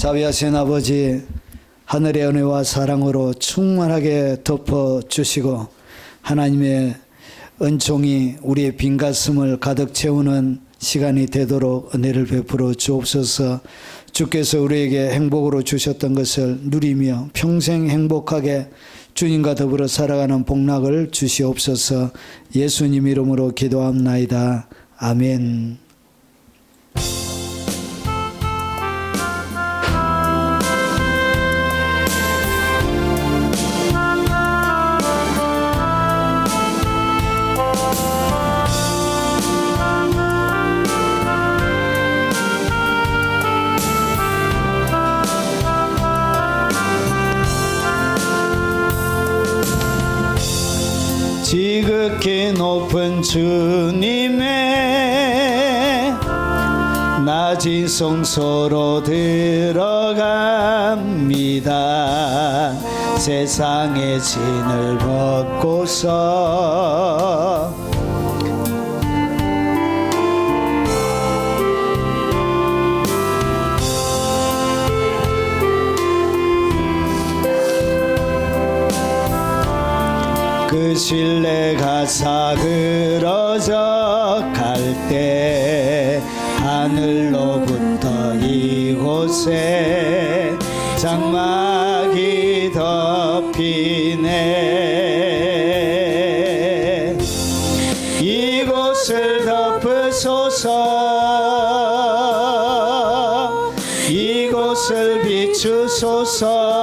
자비하신 아버지, 하늘의 은혜와 사랑으로 충만하게 덮어주시고 하나님의 은총이 우리의 빈 가슴을 가득 채우는 시간이 되도록 은혜를 베풀어 주옵소서. 주께서 우리에게 행복으로 주셨던 것을 누리며 평생 행복하게 주님과 더불어 살아가는 복락을 주시옵소서. 예수님 이름으로 기도합나이다. 아멘. 지극히 높은 주님의 낮은 성소로 들어갑니다. 세상의 진을 벗고서 그 신뢰가 사그러져 갈 때 하늘로부터 이곳에 장막이 덮이네. 이곳을 덮으소서. 이곳을 비추소서.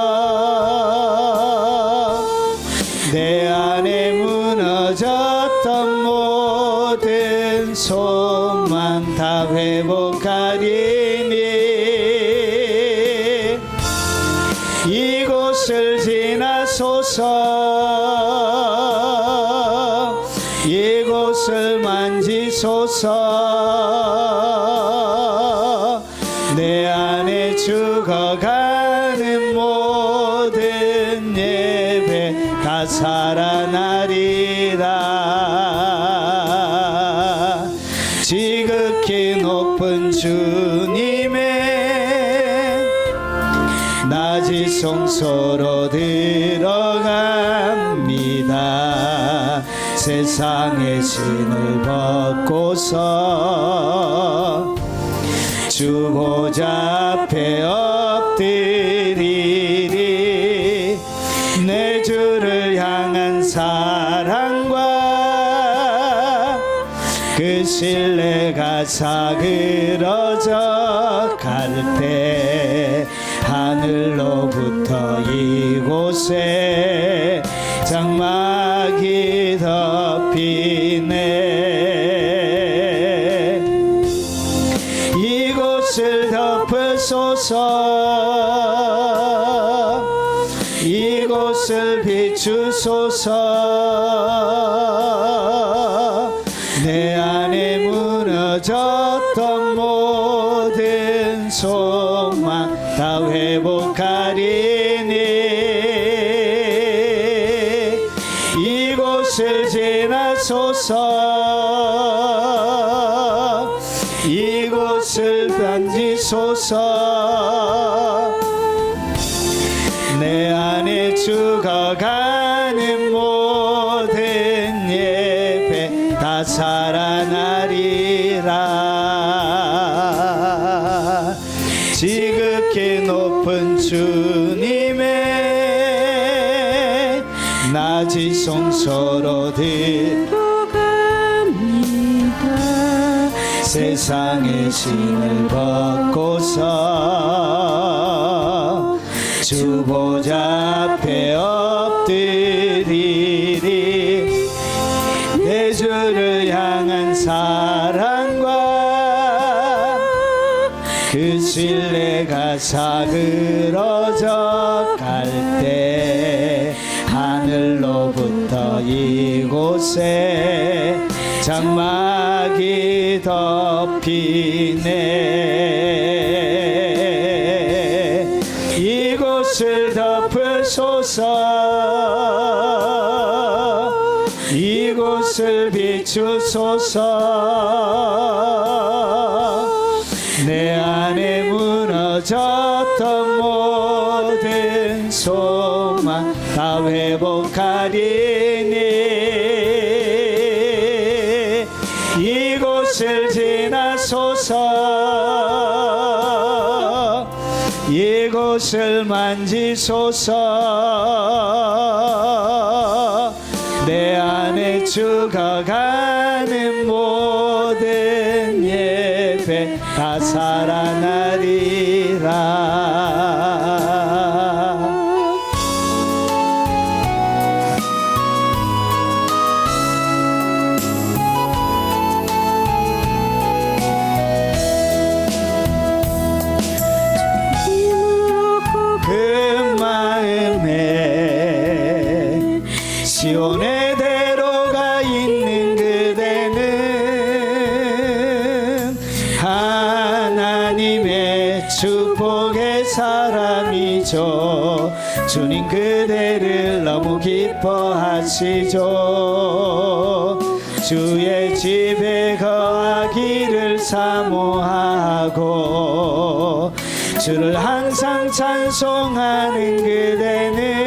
내 안에 무너졌던 모든 소망 다 회복하리니. 이곳을 지나소서. 이곳을 만지소서. 내 안에 죽어가는 모든 예배 다 살아나리라. 지극히 높은 주님의 낮은 성소로 들어갑니다. 세상의 신을 벗고서 주 보좌 앞에 엎드리리. 내 주를 향한 사랑과 그 신뢰가 사그러져 갈 때 하늘로부터 이곳에 장막이 덮이네. 이곳을 덮으소서. 이곳을 비추소서. 내 안에 무너졌던 모든 소망 다 회복하리니. 이곳을 지나소서. 이곳을 만지소서. 내 안에 죽어가는 모든 예배 다 살아나리라. 지극히 높은 주님의 낮은 성소로 들어갑니다. 세상의 신을 벗고서 주 보좌 앞에 엎드리리. 내 주를 향한 사랑과 그 신뢰가 사그러져 갈 때 하늘로부터 이곳에 장막이 덮이네. 이곳을 덮으소서. 이곳을 비추소서. 내 안에 무너졌던 모든 소망 다 회복하리니 이곳을 지나소서 이곳을 만지소서 내 안에 죽어가는 모든 예배 다 살아나리라. 그 마음에 시온의 대로가 있는 그대는 하나님의 축복의 사람이죠. 주님 그대를 너무 기뻐하시죠. 주의 집에 거하기를 사모하고 주를 항상 찬송하는 그대는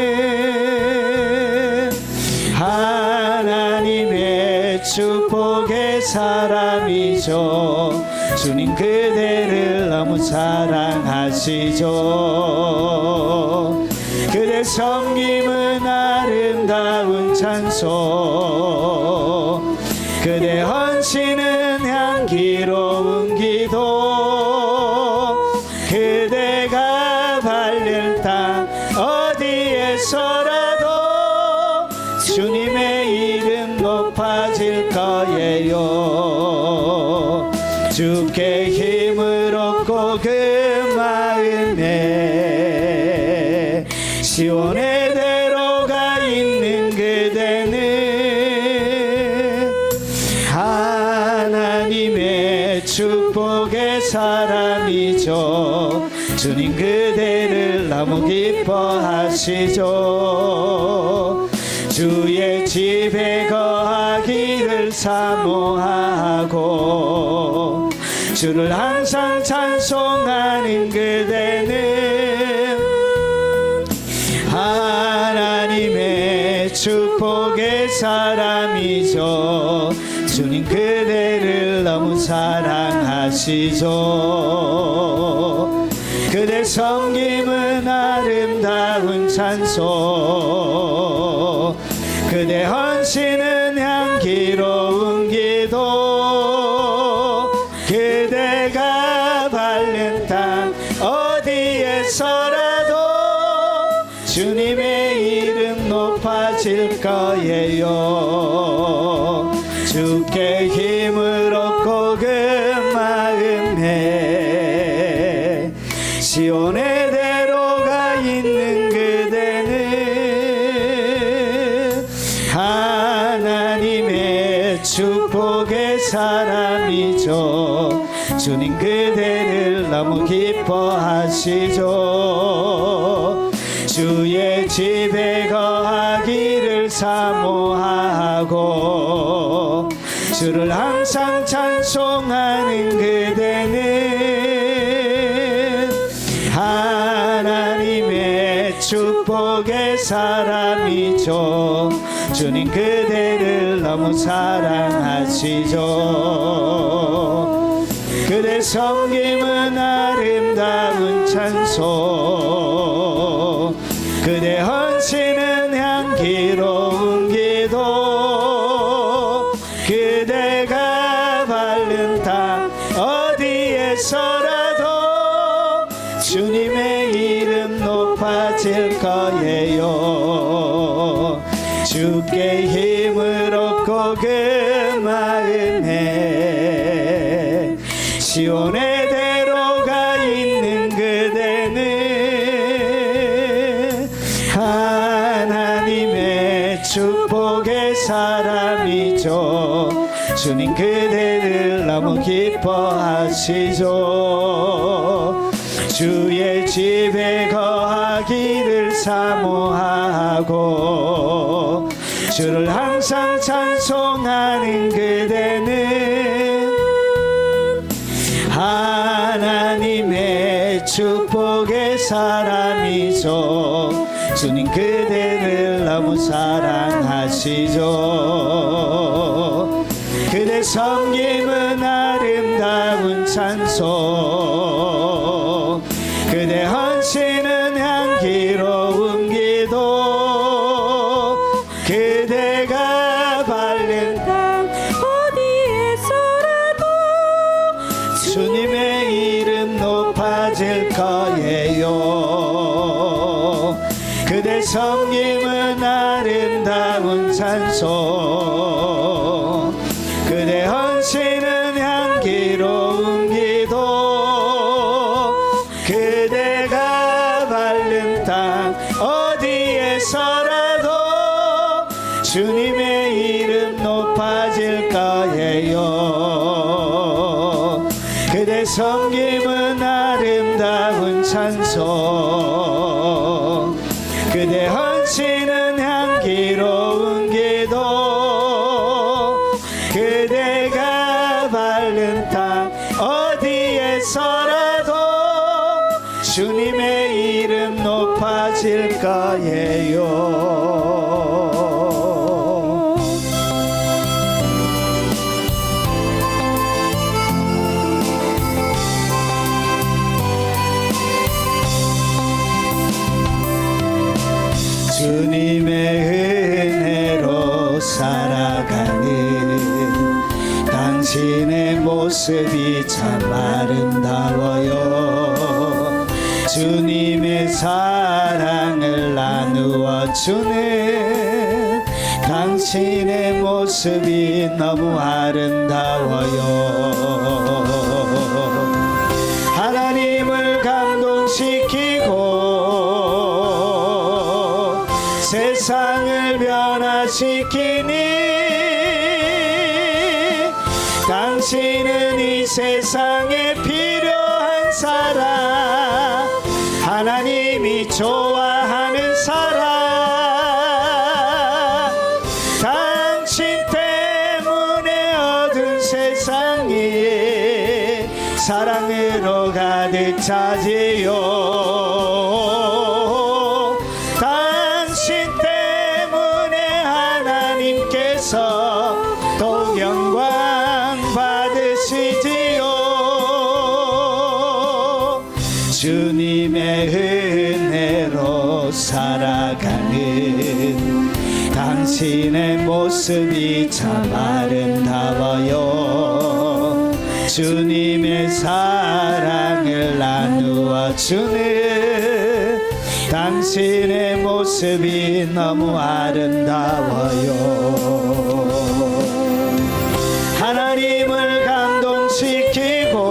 하나님의 축복의 사람이죠. 주님 그대를 너무 사랑하시죠. 그대 섬김은 아름다운 찬송 그대 헌신은 향기로운 기도 그대가 밟는 땅 어디에서라도 주님의 이름 높아질 거예요. 주께 힘을 얻고 그 마음에 시온의 대로가 있는 그대는 하나님의 축복의 사람이죠. 주님 그대를 너무 기뻐하시죠. 주의 집에 거하기를 사모하고 주를 항상 찬송하는 그대는 하나님의 축복의 사람이죠. 주님 그대를 너무 사랑하시죠. 그대 섬김은 아름다운 찬송 그대 헌신은 향기로운 기도 그대가 밟는 땅 어디에서라도 주님의 이름 높아질 거예요. 주께 힘을 얻고 그 마음에 시온의 대로가 있는 그대는 하나님의 축복의 사람이죠. 주님 그대를 너무 기뻐하시죠. 주의 집에 거하기를 사모하고 주를 항상 찬송하는 그대는 하나님의 축복의 사람이죠. 주님 그대를 너무 사랑하시죠. 그대 섬김은 아름다운 찬송 그대 헌신은 향기로운 기도 그대가 밟는 땅 어디에서라도 주님의 이름 높아질 거예요. 주께 힘을 얻고 그 마음에 시온의 대로가 있는 그대는 하나님의 축복의 사람이죠. 주님 그대를 너무 기뻐하시죠. 주의 집에 거하기를 사모하고 주를 항상 찬송하는 그대는 하나님의 축복의 사람이죠. 주님 그대를 너무 사랑하시죠. 그대 섬김은 아름다운 찬송, 그대 헌신은 향기로운 기도, 그대가 밟는 땅 어디에서라도 주님의 이름 높아질 거예요. 그대 섬김은 아름다운 찬송, 그대 헌신은 향기로운 기도, 그대가 밟는 땅 어디에서라도 주님의 이름 높아질 거예요. 그대 섬김은 아름다운 찬송, 그대 헌신은 향기로운 기도, 그대가 밟는 땅 어디에서라도 주님의 이름 높아질 거예요. 주님의 은혜로 살아가는 당신의 모습이 참 아름다워요. 주님의 사랑을 나누어 주는 당신의 모습이 너무 아름다워요. 하나님을 감동시키고 세상을 변화시키니 당신은 이 세상에 필요한 사람, 하나님이 좋아하는 사람, 당신 때문에 얻은 세상이 사랑으로 가득 차지요. 당신 때문에 하나님께서 또 영광 받으시지요. 주님의 은혜로 살아가는 당신의 모습이 참 아름다워요. 주님의 사랑을 나누어 주는 당신의 모습이 너무 아름다워요. 하나님을 감동시키고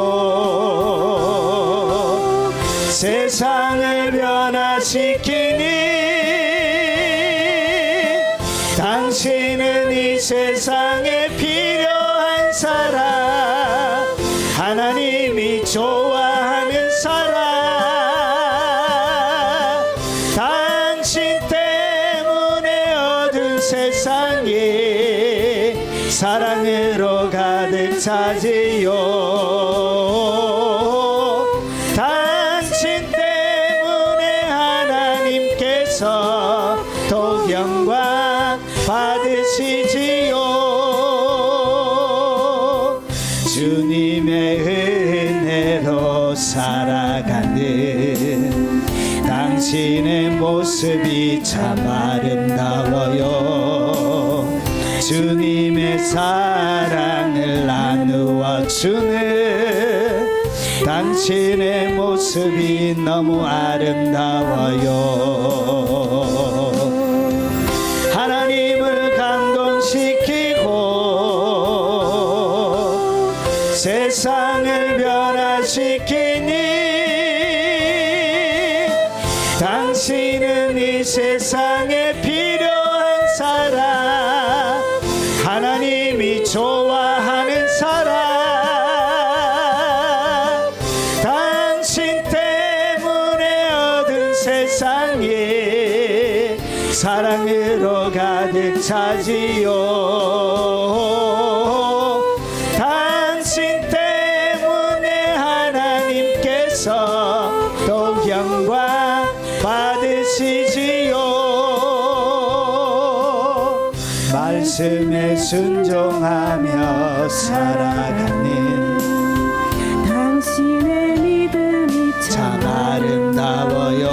세상을 변화시키니 당신은 이 세상에 필요한 사람, 하나님이 좋아하는 사람, 당신 때문에 얻은 세상이 사랑으로 가득 차지요. 당신 때문에 하나님께서 또 영광 받으시지요. 주님의 은혜로 살아가는 당신의 모습이 참 아름다워요. 주님의 사랑을 나누어 주는 당신의 모습이 너무 아름다워요. 하나님을 감동시키고 세상을 변화시키니 당신은 이 세상에 필요한 사람, 하나님이 좋아하는 사람, 당신 때문에 얻은 세상이 사랑으로 가득 차지요. 당신 때문에 하나님께서 또 영광 받으시지요. 말씀에 순종하며 살아가는 당신의 믿음이 참 아름다워요.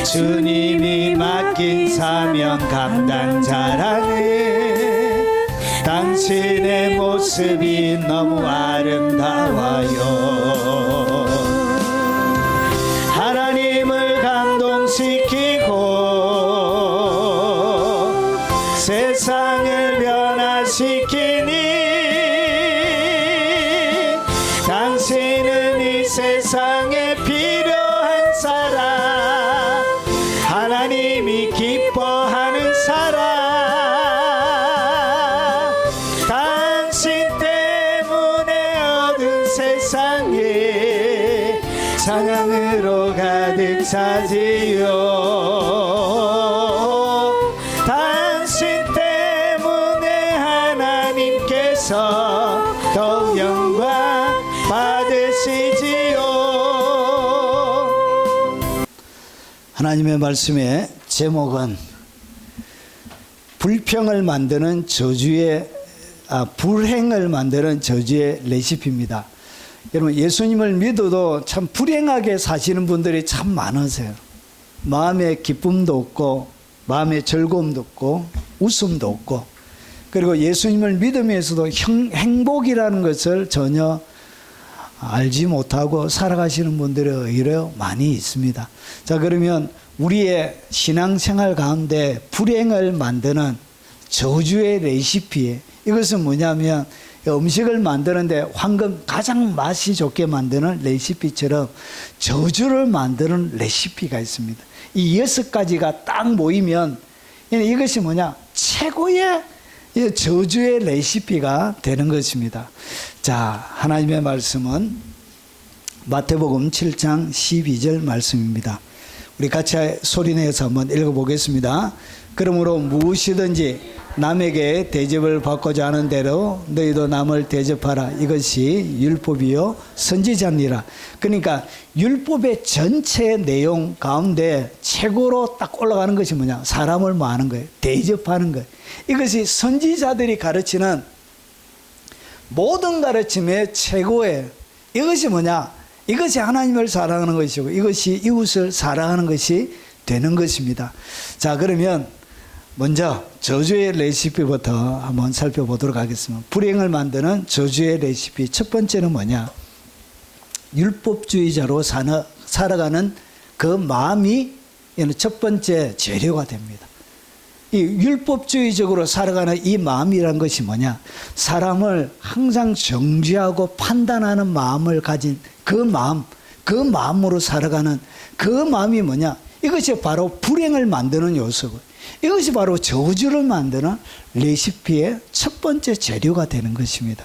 주님이 맡긴 사명 감당자라는 당신의 모습이 너무 아름다워요. 하나님을 감동시키고 세상을 변화시키니 당신은 이 세상에 필요한 사람, 하나님이 기뻐하는 사람, 당신 때문에 얻은 세상에 찬양으로 가득 차지요. 당신 때문에 하나님께서 더욱 영광 받으시지요. 하나님의 말씀의 제목은 불평을 만드는 불행을 만드는 저주의 레시피입니다. 여러분, 예수님을 믿어도 참 불행하게 사시는 분들이 참 많으세요. 마음에 기쁨도 없고 마음에 즐거움도 없고 웃음도 없고, 그리고 예수님을 믿으면서도 행복이라는 것을 전혀 알지 못하고 살아가시는 분들이 오히려 많이 있습니다. 자, 그러면 우리의 신앙생활 가운데 불행을 만드는 저주의 레시피, 이것은 뭐냐면 음식을 만드는데 황금 가장 맛이 좋게 만드는 레시피처럼 저주를 만드는 레시피가 있습니다. 이 6가지가 딱 모이면 이것이 뭐냐, 최고의 저주의 레시피가 되는 것입니다. 자, 하나님의 말씀은 마태복음 7장 12절 말씀입니다. 우리 같이 소리내서 한번 읽어보겠습니다. 그러므로 무엇이든지 남에게 대접을 받고자 하는 대로 너희도 남을 대접하라. 이것이 율법이요 선지자니라. 그러니까 율법의 전체 내용 가운데 최고로 딱 올라가는 것이 뭐냐, 사람을 뭐 하는 거예요? 대접하는 거예요. 이것이 선지자들이 가르치는 모든 가르침의 최고예요. 이것이 뭐냐, 이것이 하나님을 사랑하는 것이고 이것이 이웃을 사랑하는 것이 되는 것입니다. 자, 그러면 먼저 저주의 레시피부터 한번 살펴보도록 하겠습니다. 불행을 만드는 저주의 레시피 첫 번째는 뭐냐, 율법주의자로 살아가는 그 마음이 첫 번째 재료가 됩니다. 이 율법주의적으로 살아가는 이 마음이란 것이 뭐냐, 사람을 항상 정죄하고 판단하는 마음을 가진 그 마음으로 살아가는 그 마음이 뭐냐, 이것이 바로 불행을 만드는 요소고 이것이 바로 저주를 만드는 레시피의 첫 번째 재료가 되는 것입니다.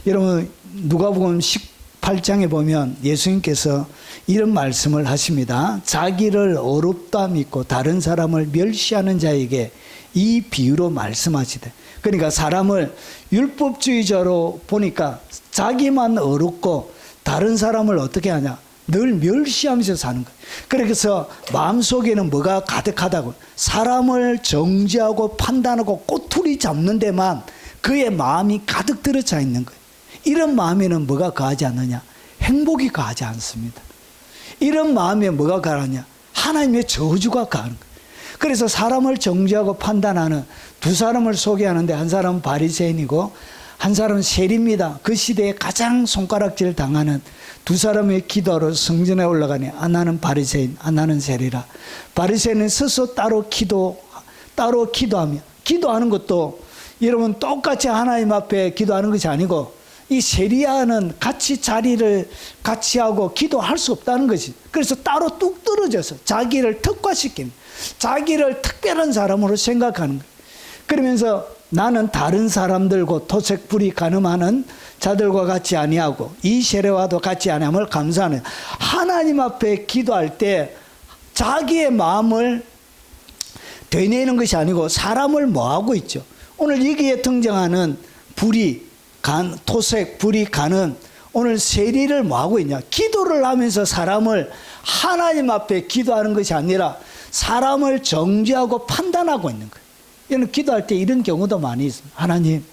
여러분, 누가복음 18장에 보면 예수님께서 이런 말씀을 하십니다. 자기를 어렵다 믿고 다른 사람을 멸시하는 자에게 이 비유로 말씀하시되, 그러니까 사람을 율법주의자로 보니까 자기만 어렵고 다른 사람을 어떻게 하냐, 늘 멸시하면서 사는 거예요. 그래서 마음속에는 뭐가 가득하다고, 사람을 정죄하고 판단하고 꼬투리 잡는 데만 그의 마음이 가득 들어차 있는 거예요. 이런 마음에는 뭐가 가하지 않느냐, 행복이 가하지 않습니다. 이런 마음에 뭐가 가하냐, 하나님의 저주가 가하는 거예요. 그래서 사람을 정죄하고 판단하는 두 사람을 소개하는데, 한 사람은 바리새인이고 한 사람은 세리입니다. 그 시대에 가장 손가락질 당하는 두 사람의 기도로 성전에 올라가니 하나는 바리새인, 하나는 세리라. 바리새인은 스스로 따로 기도하며, 기도하는 것도 여러분 똑같이 하나님 앞에 기도하는 것이 아니고, 이 세리야는 같이 자리를 같이 하고 기도할 수 없다는 것이, 그래서 따로 뚝 떨어져서 자기를 특화시키는, 자기를 특별한 사람으로 생각하는 거예요. 그러면서 나는 다른 사람들과 토색불이 가늠하는 자들과 같이 아니하고 이 세례와도 같이 아니함을 감사하는, 하나님 앞에 기도할 때 자기의 마음을 되뇌는 것이 아니고 사람을 뭐하고 있죠. 오늘 여기에 등장하는 토색, 불이 가는 오늘 세리를 뭐하고 있냐, 기도를 하면서 사람을 하나님 앞에 기도하는 것이 아니라 사람을 정죄하고 판단하고 있는 거예요. 이는 기도할 때 이런 경우도 많이 있습니다. 하나님,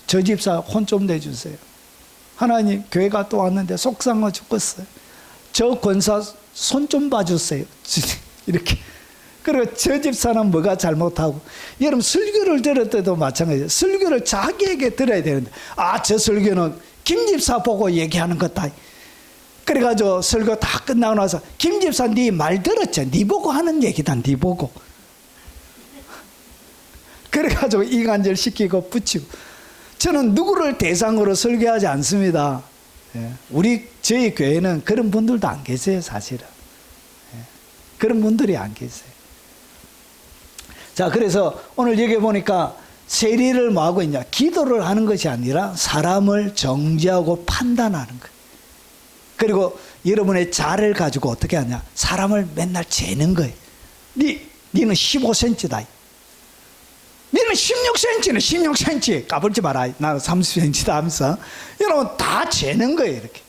저 집사 혼 좀 내주세요. 하나님, 교회 갔다 왔는데 속상해 죽겠어요. 저 권사 손 좀 봐주세요. 이렇게. 그리고 저 집사는 뭐가 잘못하고. 여러분, 설교를 들을 때도 마찬가지예요. 설교를 자기에게 들어야 되는데, 아, 저 설교는 김 집사 보고 얘기하는 거다. 그래가지고 설교 다 끝나고 나서, 김 집사 네 말 들었지? 네 보고 하는 얘기다, 네 보고. 그래가지고 이간질 시키고 붙이고. 저는 누구를 대상으로 설교하지 않습니다. 저희 교회는 그런 분들도 안 계세요, 사실은. 그런 분들이 안 계세요. 자, 그래서 오늘 여기 보니까 세리를 뭐하고 있냐? 기도를 하는 것이 아니라 사람을 정죄하고 판단하는 거예요. 그리고 여러분의 자를 가지고 어떻게 하냐? 사람을 맨날 재는 거예요. 니는 15cm다. 니는 16cm는 16cm. 까불지 마라. 나는 30cm다 하면서. 여러분 다 재는 거예요, 이렇게.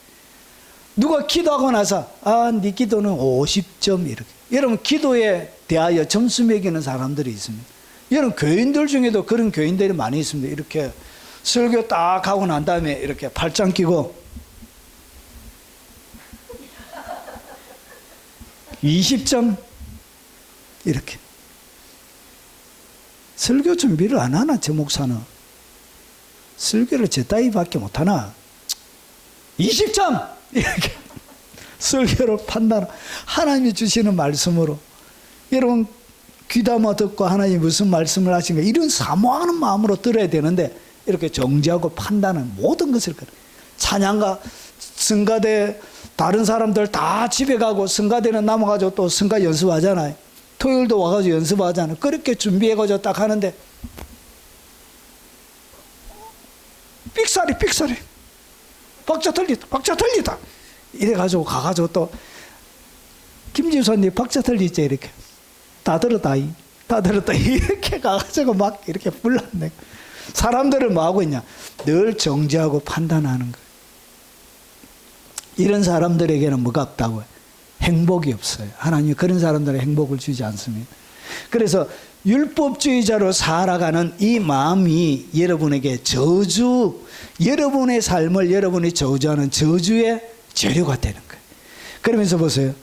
누가 기도하고 나서, 아, 네 기도는 50점, 이렇게. 여러분, 기도에 대하여 점수 매기는 사람들이 있습니다. 여러분, 교인들 중에도 그런 교인들이 많이 있습니다. 이렇게 설교 딱 하고 난 다음에 이렇게 팔짱 끼고 20점, 이렇게. 설교 준비를 안 하나, 저 목사는? 설교를 저 따위밖에 못 하나? 20점! 이렇게. 설교를 판단, 하나님이 주시는 말씀으로. 여러분, 귀담아 듣고 하나님이 무슨 말씀을 하신가, 이런 사모하는 마음으로 들어야 되는데, 이렇게 정죄하고 판단하는 모든 것을, 찬양가, 성가대, 다른 사람들 다 집에 가고, 성가대는 남아가지고 또 성가 연습하잖아요. 토요일도 와가지고 연습하잖아요. 그렇게 준비해가지고 딱 하는데, 삑사리. 박자 틀리다. 이래가지고 가가지고 또, 김지수님 박자 틀리지, 이렇게. 다 들었다. 이렇게 가가지고 막 이렇게 불렀네. 사람들은 뭐 하고 있냐? 늘 정죄하고 판단하는 거예요. 이런 사람들에게는 뭐가 없다고요? 행복이 없어요. 하나님이 그런 사람들에게 행복을 주지 않습니다. 그래서 율법주의자로 살아가는 이 마음이 여러분에게 여러분의 삶을 여러분이 저주하는 저주의 재료가 되는 거예요. 그러면서 보세요.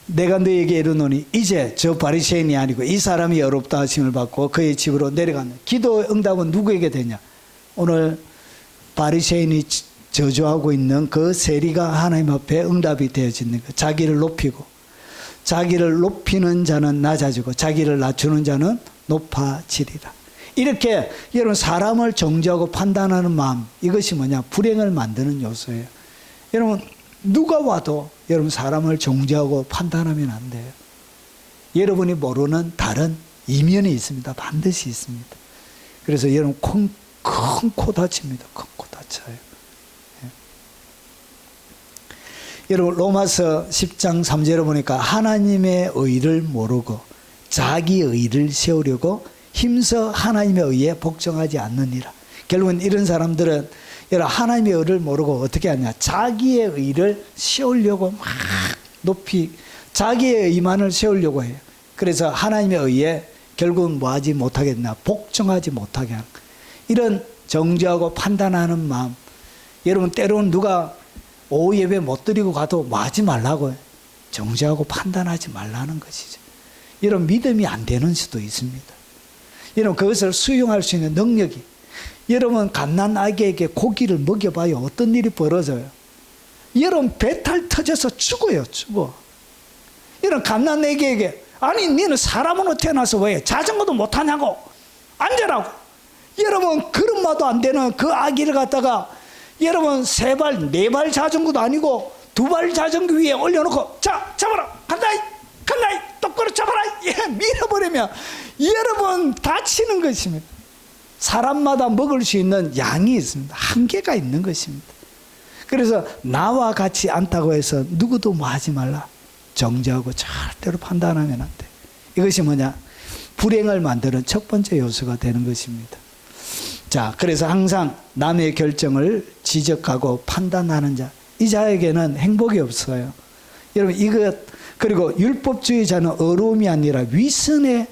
내가 너에게 이르노니 이제 저 바리새인이 아니고 이 사람이 어렵다 하심을 받고 그의 집으로 내려가는. 기도 응답은 누구에게 되냐? 오늘 바리새인이 저주하고 있는 그 세리가 하나님 앞에 응답이 되어지는 거예요. 자기를 높이고, 자기를 높이는 자는 낮아지고 자기를 낮추는 자는 높아지리라. 이렇게 여러분, 사람을 정죄하고 판단하는 마음, 이것이 뭐냐? 불행을 만드는 요소예요. 여러분, 누가 와도 여러분 사람을 정죄하고 판단하면 안 돼요. 여러분이 모르는 다른 이면이 있습니다. 반드시 있습니다. 그래서 여러분 큰 코 다칩니다. 큰 코 다쳐요. 여러분, 로마서 10장 3절에 보니까 하나님의 의를 모르고 자기 의를 세우려고 힘써 하나님의 의에 복종하지 않느니라. 결국은 이런 사람들은 여러분, 하나님의 의를 모르고 어떻게 하냐? 자기의 의를 세우려고 막 높이, 자기의 의만을 세우려고 해요. 그래서 하나님의 의에 결국은 뭐 하지 못하게 되나? 복종하지 못하게 하는, 이런 정죄하고 판단하는 마음. 여러분, 때로는 누가 오후 예배 못 드리고 가도 뭐 하지 말라고요? 정죄하고 판단하지 말라는 것이죠. 여러분, 믿음이 안 되는 수도 있습니다. 여러분, 그것을 수용할 수 있는 능력이, 여러분, 갓난 아기에게 고기를 먹여봐요. 어떤 일이 벌어져요? 여러분, 배탈 터져서 죽어요. 죽어. 여러분, 갓난 아기에게, 아니 너는 사람으로 태어나서 왜 자전거도 못하냐고, 앉으라고. 여러분, 걸음마도 안 되는 그 아기를 갖다가 여러분 3발, 4발 자전거도 아니고 2발 자전거 위에 올려놓고, 자, 잡아라, 간다이, 똑바로 잡아라, 밀어버리면 여러분 다치는 것입니다. 사람마다 먹을 수 있는 양이 있습니다. 한계가 있는 것입니다. 그래서 나와 같이 않다고 해서 누구도 뭐 하지 말라. 정죄하고 절대로 판단하면 안 돼. 이것이 뭐냐? 불행을 만드는 첫 번째 요소가 되는 것입니다. 자, 그래서 항상 남의 결정을 지적하고 판단하는 자, 이 자에게는 행복이 없어요. 여러분, 그리고 율법주의자는 어려움이 아니라 위선의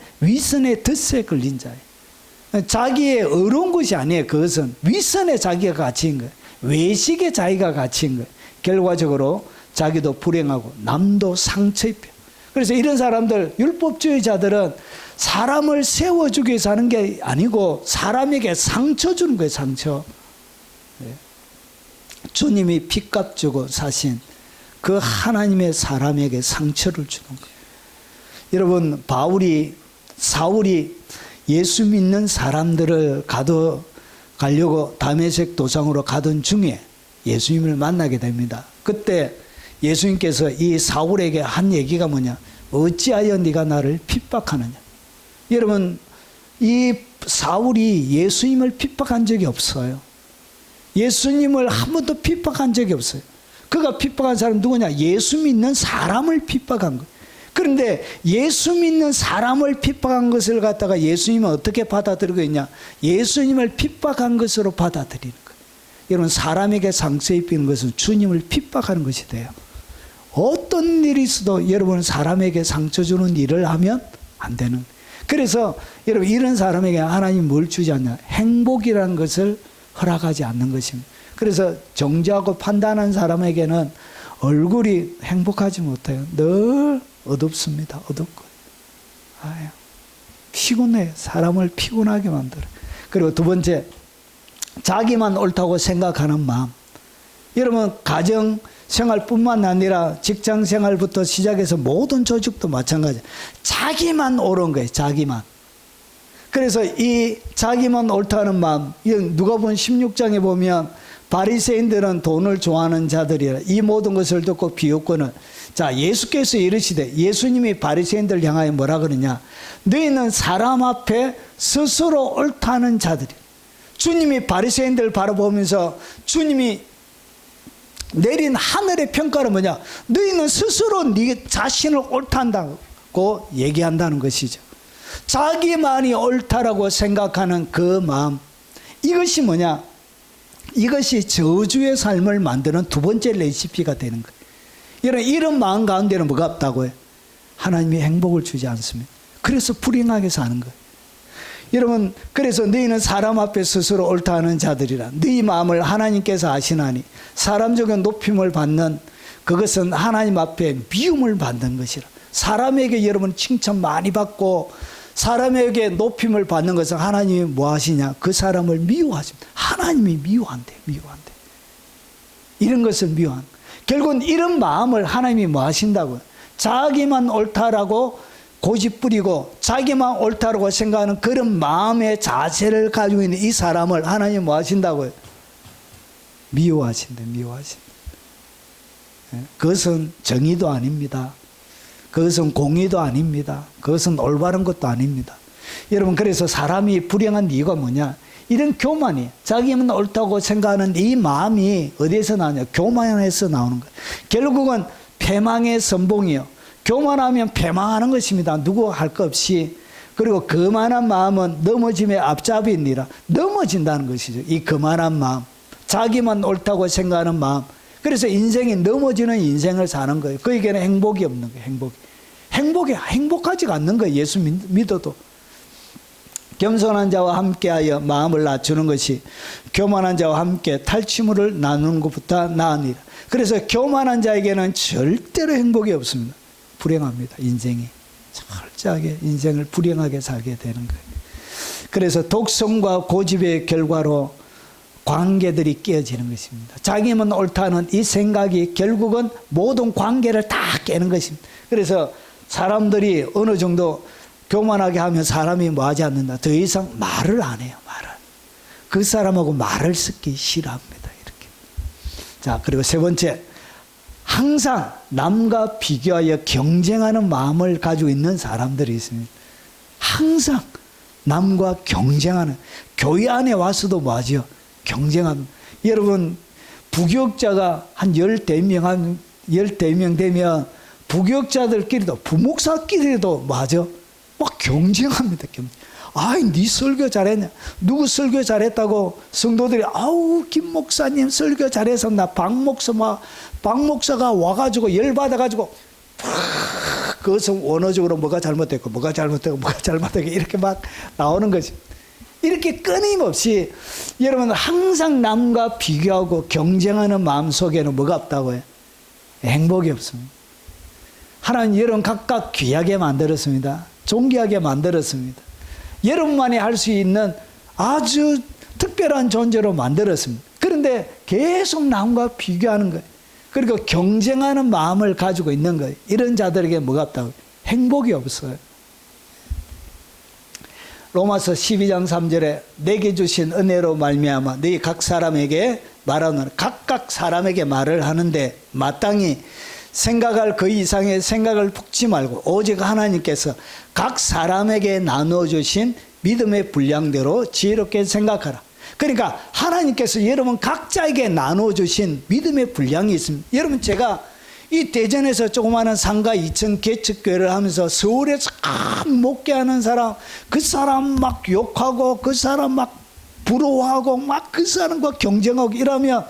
덫에 걸린 자예요. 자기의 어려운 것이 아니에요. 그것은 위선에 자기가 갇힌 거예요. 외식에 자기가 갇힌 거예요. 결과적으로 자기도 불행하고 남도 상처 입혀요. 그래서 이런 사람들, 율법주의자들은 사람을 세워주기 위해서 하는 게 아니고 사람에게 상처 주는 거예요. 상처. 주님이 핏값 주고 사신 그 하나님의 사람에게 상처를 주는 거예요. 여러분, 사울이 예수 믿는 사람들을 가려고 다메섹 도상으로 가던 중에 예수님을 만나게 됩니다. 그때 예수님께서 이 사울에게 한 얘기가 뭐냐? 어찌하여 네가 나를 핍박하느냐? 여러분, 이 사울이 예수님을 핍박한 적이 없어요. 예수님을 한 번도 핍박한 적이 없어요. 그가 핍박한 사람 누구냐? 예수 믿는 사람을 핍박한 거예요. 그런데 예수 믿는 사람을 핍박한 것을 갖다가 예수님은 어떻게 받아들이고 있냐? 예수님을 핍박한 것으로 받아들이는 거예요. 여러분, 사람에게 상처 입히는 것은 주님을 핍박하는 것이 돼요. 어떤 일이 있어도 여러분 사람에게 상처 주는 일을 하면 안 되는 거예요. 그래서 여러분, 이런 사람에게 하나님 뭘 주지 않냐? 행복이라는 것을 허락하지 않는 것입니다. 그래서 정죄하고 판단한 사람에게는 얼굴이 행복하지 못해요. 늘 어둡습니다. 어둡고. 아유, 피곤해. 사람을 피곤하게 만들어요. 그리고 두 번째, 자기만 옳다고 생각하는 마음. 여러분, 가정 생활뿐만 아니라 직장 생활부터 시작해서 모든 조직도 마찬가지예요. 자기만 옳은 거예요. 자기만. 그래서 이 자기만 옳다는 마음, 누가복음 16장에 보면 바리새인들은 돈을 좋아하는 자들이라 이 모든 것을 듣고 비웃고는, 자, 예수께서 이르시되, 예수님이 바리새인들 향하여 뭐라 그러냐? 너희는 사람 앞에 스스로 옳다는 자들이. 주님이 바리새인들 바라보면서 주님이 내린 하늘의 평가는 뭐냐? 너희는 스스로 네 자신을 옳다고 얘기한다는 것이죠. 자기만이 옳다라고 생각하는 그 마음, 이것이 뭐냐? 이것이 저주의 삶을 만드는 두 번째 레시피가 되는 거예요. 이런 마음 가운데는 뭐가 없다고요? 하나님이 행복을 주지 않습니다. 그래서 불행하게 사는 거예요. 여러분, 그래서 너희는 사람 앞에 스스로 옳다 하는 자들이라. 너희 마음을 하나님께서 아시나니 사람적인 높임을 받는 그것은 하나님 앞에 미움을 받는 것이라. 사람에게 여러분 칭찬 많이 받고 사람에게 높임을 받는 것은 하나님이 뭐 하시냐? 그 사람을 미워하십니다. 하나님이 미워한대. 이런 것을 미워한. 결국은 이런 마음을 하나님이 뭐 하신다고요? 자기만 옳다라고 고집부리고 자기만 옳다라고 생각하는 그런 마음의 자세를 가지고 있는 이 사람을 하나님이 뭐 하신다고요? 미워하신대. 그것은 정의도 아닙니다. 그것은 공의도 아닙니다. 그것은 올바른 것도 아닙니다. 여러분, 그래서 사람이 불행한 이유가 뭐냐? 이런 교만이, 자기만 옳다고 생각하는 이 마음이 어디에서 나오냐? 교만에서 나오는 거예요. 결국은 패망의 선봉이요. 교만하면 패망하는 것입니다. 누구 할 것 없이. 그리고 거만한 마음은 넘어짐의 앞잡이니라. 넘어진다는 것이죠. 이 거만한 마음, 자기만 옳다고 생각하는 마음. 그래서 인생이 넘어지는 인생을 사는 거예요. 그에게는 행복이 없는 거예요. 행복하지가 않는 거예요. 예수 믿어도. 겸손한 자와 함께하여 마음을 낮추는 것이 교만한 자와 함께 탈취물을 나누는 것보다 나으니라. 그래서 교만한 자에게는 절대로 행복이 없습니다. 불행합니다. 인생이. 철저하게 인생을 불행하게 살게 되는 거예요. 그래서 독성과 고집의 결과로 관계들이 깨어지는 것입니다. 자기만 옳다는 이 생각이 결국은 모든 관계를 다 깨는 것입니다. 그래서 사람들이 어느 정도 교만하게 하면 사람이 뭐 하지 않는다. 더 이상 말을 안 해요. 그 사람하고 말을 섞기 싫어합니다. 이렇게. 자, 그리고 세 번째, 항상 남과 비교하여 경쟁하는 마음을 가지고 있는 사람들이 있습니다. 항상 남과 경쟁하는, 교회 안에 와서도 뭐 하죠? 경쟁합니다. 여러분, 부교육자가 한 10명 되면 부교육자들끼리도, 부목사끼리도 뭐 하죠? 막 경쟁합니다. 아이, 네 설교 잘했냐? 누구 설교 잘했다고 성도들이, 아우, 김 목사님 설교 잘해서 나 박 목사가 와가지고 열받아가지고 그것은 원어적으로 뭐가 잘못됐고 뭐가 잘못되고 뭐가 잘못되고 이렇게 막 나오는 거지. 이렇게 끊임없이 여러분 항상 남과 비교하고 경쟁하는 마음 속에는 뭐가 없다고요? 행복이 없습니다. 하나님 여러분 각각 귀하게 만들었습니다. 존귀하게 만들었습니다. 여러분만이 할 수 있는 아주 특별한 존재로 만들었습니다. 그런데 계속 남과 비교하는 거예요. 그리고 경쟁하는 마음을 가지고 있는 거예요. 이런 자들에게 뭐가 없다고요? 행복이 없어요. 로마서 12장 3절에 내게 주신 은혜로 말미암아 너희 각 사람에게 말하노라. 각각 사람에게 말을 하는데 마땅히 생각할 그 이상의 생각을 품지 말고 오직 하나님께서 각 사람에게 나눠주신 믿음의 분량대로 지혜롭게 생각하라. 그러니까 하나님께서 여러분 각자에게 나눠주신 믿음의 분량이 있습니다. 여러분 제가 이 대전에서 조그마한 상가 2천 개척교회를 하면서 서울에서 목회하는 사람, 그 사람 막 욕하고 그 사람 막 부러워하고 막 그 사람과 경쟁하고 이러면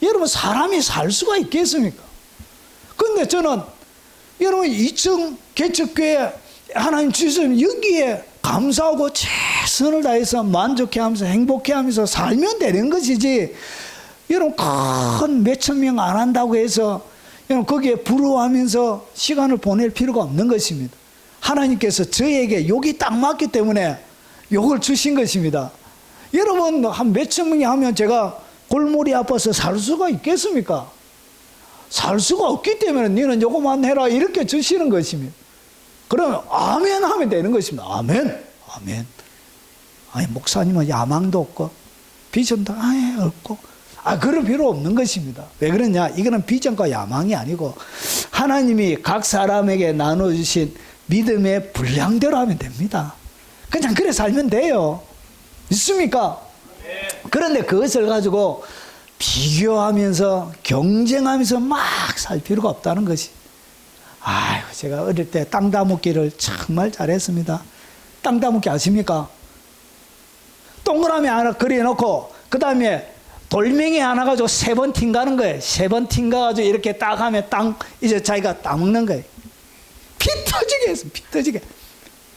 여러분 사람이 살 수가 있겠습니까? 근데 저는 여러분 2층 개척교회 하나님 주시면 여기에 감사하고 최선을 다해서 만족해하면서 행복해하면서 살면 되는 것이지 여러분 큰 몇천 명 안 한다고 해서 여러분 거기에 부러워하면서 시간을 보낼 필요가 없는 것입니다. 하나님께서 저에게 욕이 딱 맞기 때문에 욕을 주신 것입니다. 여러분 한 몇천 명이 하면 제가 골머리 아파서 살 수가 있겠습니까? 살 수가 없기 때문에 너는 요거만 해라 이렇게 주시는 것입니다. 그러면 아멘 하면 되는 것입니다. 아멘, 아멘. 아니 목사님은 야망도 없고 비전도 아예 없고 그럴 필요 없는 것입니다. 왜 그러냐? 이거는 비전과 야망이 아니고 하나님이 각 사람에게 나눠주신 믿음의 분량대로 하면 됩니다. 그냥 그래 살면 돼요. 있습니까? 그런데 그것을 가지고 비교하면서 경쟁하면서 막 살 필요가 없다는 것이. 아이고 제가 어릴 때 땅 따먹기를 정말 잘했습니다. 땅 따먹기 아십니까? 동그라미 하나 그려놓고 그 다음에 돌멩이 하나 가지고 3번 튕가는 거예요. 3번 튕가가지고 이렇게 딱 하면 땅 이제 자기가 따먹는 거예요. 피 터지게 했어. 피 터지게.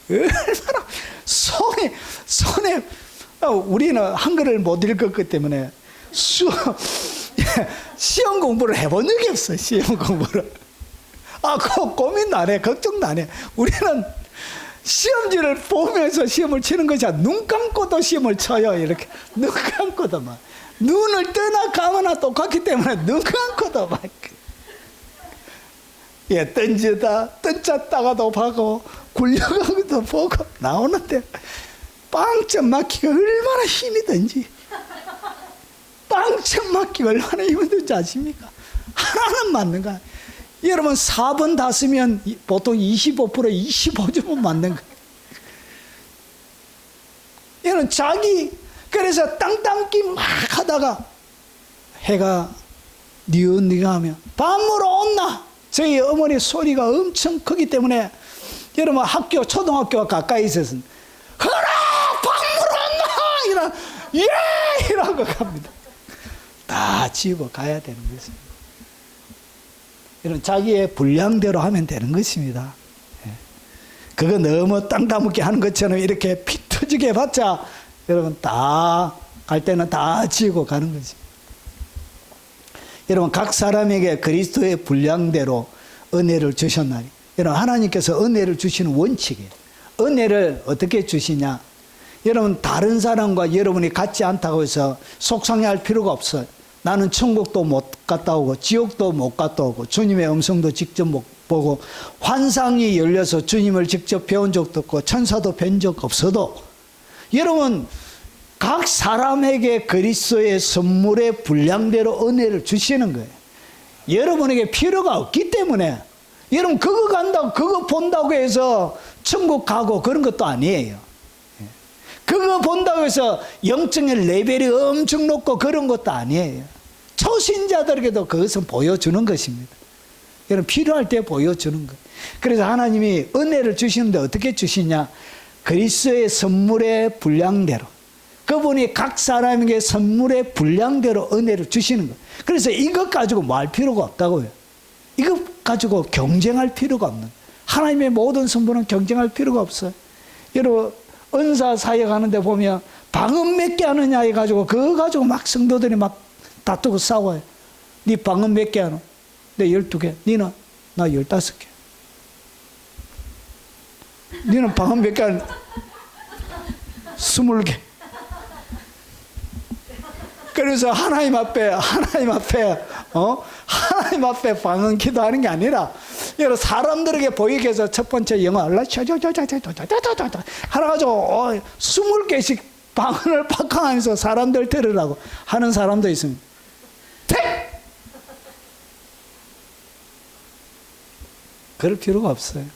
얼마나 손에 우리는 한글을 못 읽었기 때문에 시험 공부를 해본 적이 없어요. 시험 공부를. 그 고민도 안 해. 걱정도 안 해. 우리는 시험지를 보면서 시험을 치는 것이 아니라 눈 감고도 시험을 쳐요. 이렇게 눈 감고도 막 눈을 뜨나 감으나 똑같기 때문에 눈 감고도 막 던지다 던졌다가도 보고 굴려가고도 보고 나오는데 빵점 맞기가 얼마나 힘이 든지 빵점 맞기가 얼마나 힘든지 아십니까? 하나는 맞는 거야. 여러분 4번 다 쓰면 보통 25% 25점은 맞는 거예요. 여러분 그래서 땅땅기 막 하다가 해가 니은니가 하면 밤으로 온나. 저희 어머니 소리가 엄청 크기 때문에 여러분 초등학교가 가까이 있어서 허라 밤으로 온나 이라고 갑니다. 다 집어 가야 되는 것입니다. 여러분 자기의 분량대로 하면 되는 것입니다. 그거 너무 땅 따먹게 하는 것처럼 이렇게 피 터지게 해봤자 여러분 다 갈 때는 다 지고 가는 거지. 여러분 각 사람에게 그리스도의 분량대로 은혜를 주셨나니 여러분 하나님께서 은혜를 주시는 원칙이에요. 은혜를 어떻게 주시냐? 여러분 다른 사람과 여러분이 같지 않다고 해서 속상해할 필요가 없어요. 나는 천국도 못 갔다 오고 지옥도 못 갔다 오고 주님의 음성도 직접 못 보고 환상이 열려서 주님을 직접 배운 적도 없고 천사도 뵌 적 없어도 여러분 각 사람에게 그리스도의 선물의 분량대로 은혜를 주시는 거예요. 여러분에게 필요가 없기 때문에 여러분 그거 간다고 그거 본다고 해서 천국 가고 그런 것도 아니에요. 그거 본다고 해서 영적인 레벨이 엄청 높고 그런 것도 아니에요. 초신자들에게도 그것은 보여주는 것입니다. 여러분 필요할 때 보여주는 거예요. 그래서 하나님이 은혜를 주시는데 어떻게 주시냐? 그리스도의 선물의 분량대로 그분이 각 사람에게 선물의 분량대로 은혜를 주시는 거예요. 그래서 이것 가지고 말 필요가 없다고요. 이것 가지고 경쟁할 필요가 없는 거예요. 하나님의 모든 성부는 경쟁할 필요가 없어요. 여러분 은사 사역하는데 보면 방언 몇 개 하느냐 해가지고 그거 가지고 막 성도들이 막 다투고 싸워요. 네 방언 몇 개 하노? 내 12개. 니는? 나 15개. 니는 방언 몇 개 하노? 20개. 그래서 하나님 앞에 방언 기도하는 게 아니라 여러 사람들에게 보이게 해서 첫 번째 영어 하나 가지고 20개씩 방언을 팍하면서 사람들 들으라고 하는 사람도 있습니다. 그럴 필요가 없어요.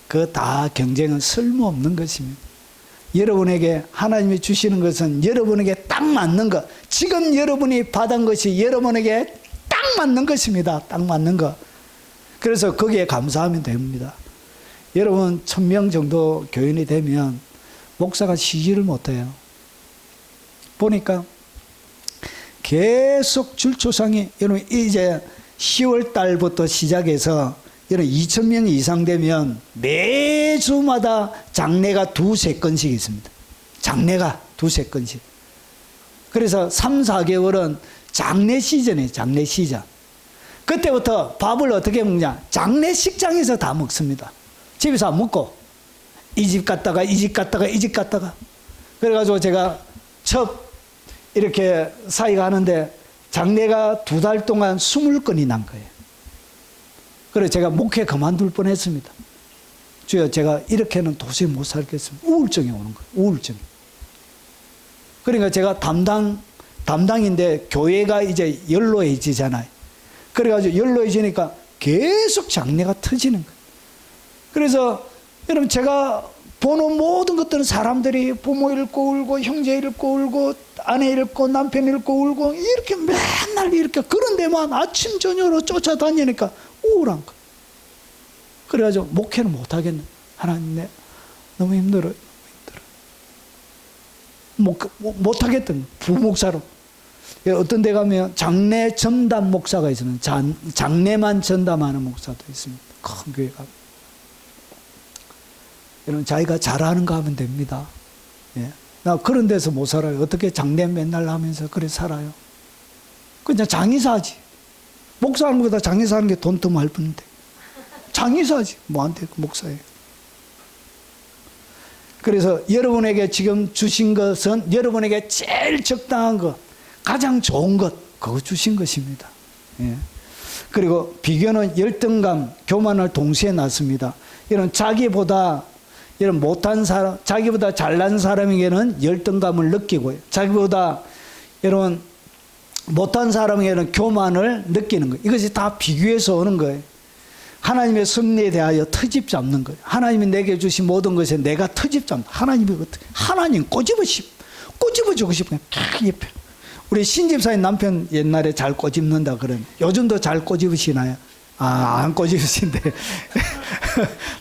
그 다 경쟁은 쓸모없는 것입니다. 여러분에게 하나님이 주시는 것은 여러분에게 딱 맞는 것, 지금 여러분이 받은 것이 여러분에게 딱 맞는 것입니다. 딱 맞는 것. 그래서 거기에 감사하면 됩니다. 여러분 1000명 정도 교인이 되면 목사가 쉬지를 못해요. 보니까 계속 줄초상이, 여러분 이제 10월 달부터 시작해서 여러분 2000명 이상 되면 매주마다 장례가 2-3건씩 있습니다. 장례가 2-3건씩. 그래서 3-4개월은 장례 시즌이에요. 장례 시즌. 그때부터 밥을 어떻게 먹냐? 장례식장에서 다 먹습니다. 집에서 안 먹고 이 집 갔다가 이 집 갔다가 이 집 갔다가. 그래가지고 제가 첫 이렇게 사이가 하는데 장례가 2달 동안 20건이 난 거예요. 그래서 제가 목회 그만둘 뻔했습니다. 주여, 제가 이렇게는 도저히 못 살겠습니다. 우울증이 오는 거예요. 우울증이. 그러니까 제가 담당인데 교회가 이제 연로해지잖아요. 그래가지고 연로해지니까 계속 장례가 터지는 거예요. 그래서 여러분 제가 보는 모든 것들은 사람들이 부모 잃고 울고 형제 잃고 울고 아내 잃고 남편 잃고 울고 이렇게 맨날 이렇게 그런 데만 아침 저녁으로 쫓아다니니까 우울한 거예요. 그래가지고 목회는 못하겠네. 하나님, 내 너무 힘들어요. 못하겠던 부목사로. 어떤 데 가면 장례 전담 목사가 있으면 장례만 전담하는 목사도 있습니다. 큰 교회 가면. 여러분 자기가 잘하는 거 하면 됩니다. 예. 나 그런 데서 못 살아요. 어떻게 장례 맨날 하면서 그래 살아요. 그냥 장의사지. 목사하는 것보다 장의사하는 게 돈 더 많을 뿐인데. 장의사지. 뭐한테 목사예요. 그래서 여러분에게 지금 주신 것은 여러분에게 제일 적당한 것, 가장 좋은 것, 그거 주신 것입니다. 예. 그리고 비교는 열등감, 교만을 동시에 낳습니다. 이런 자기보다 이런 못한 사람, 자기보다 잘난 사람에게는 열등감을 느끼고요. 자기보다 여러분 못한 사람에게는 교만을 느끼는 거예요. 이것이 다 비교해서 오는 거예요. 하나님의 섭리에 대하여 트집 잡는 거예요. 하나님이 내게 주신 모든 것에 내가 트집 잡는. 하나님 꼬집어주고 싶어요. 옆에. 우리 신집사님 남편 옛날에 잘 꼬집는다 그러는. 요즘도 잘 꼬집으시나요? 안 꼬집으신데.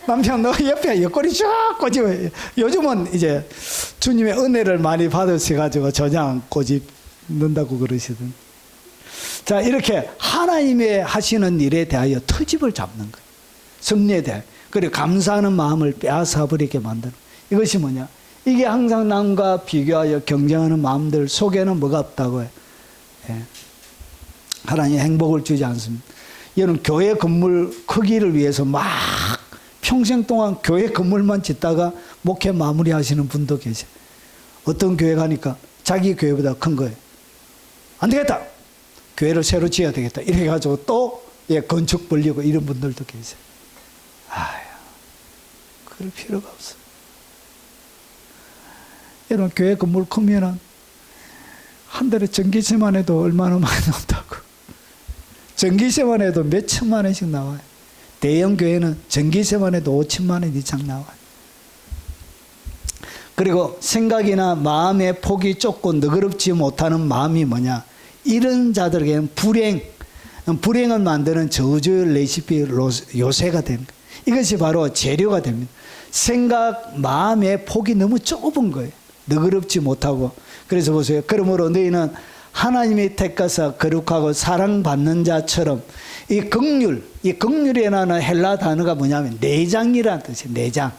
남편 너 옆에 옆구리 쫙 꼬집어. 요즘은 이제 주님의 은혜를 많이 받으셔가지고 전혀 안 꼬집는다고 그러시던. 자, 이렇게 하나님의 하시는 일에 대하여 트집을 잡는 거예요. 섭리에 대하여. 그리고 감사하는 마음을 빼앗아버리게 만드는. 이것이 뭐냐? 이게 항상 남과 비교하여 경쟁하는 마음들 속에는 뭐가 없다고 해요. 예. 하나님의 행복을 주지 않습니다. 여러분 교회 건물 크기를 위해서 막 평생 동안 교회 건물만 짓다가 목회 마무리하시는 분도 계세요. 어떤 교회 가니까 자기 교회보다 큰 거예요. 안 되겠다. 교회를 새로 지어야 되겠다. 이렇게 해가지고 또 건축 벌리고 이런 분들도 계세요. 그럴 필요가 없어요. 여러분 교회 건물 크면은 한 달에 전기세만 해도 얼마나 많이 나온다고. 전기세만 해도 몇 천만 원씩 나와요. 대형 교회는 전기세만 해도 5천만 원 이상 나와요. 그리고 생각이나 마음의 폭이 좁고 너그럽지 못하는 마음이 뭐냐? 이런 자들에게는 불행을 만드는 저주의 레시피 요새가 됩니다. 이것이 바로 재료가 됩니다. 생각, 마음의 폭이 너무 좁은 거예요. 너그럽지 못하고. 그래서 보세요. 그러므로 너희는 하나님이 택하사 거룩하고 사랑받는 자처럼 이 긍휼이라는 헬라 단어가 뭐냐면 내장이라는 뜻이에요. 내장.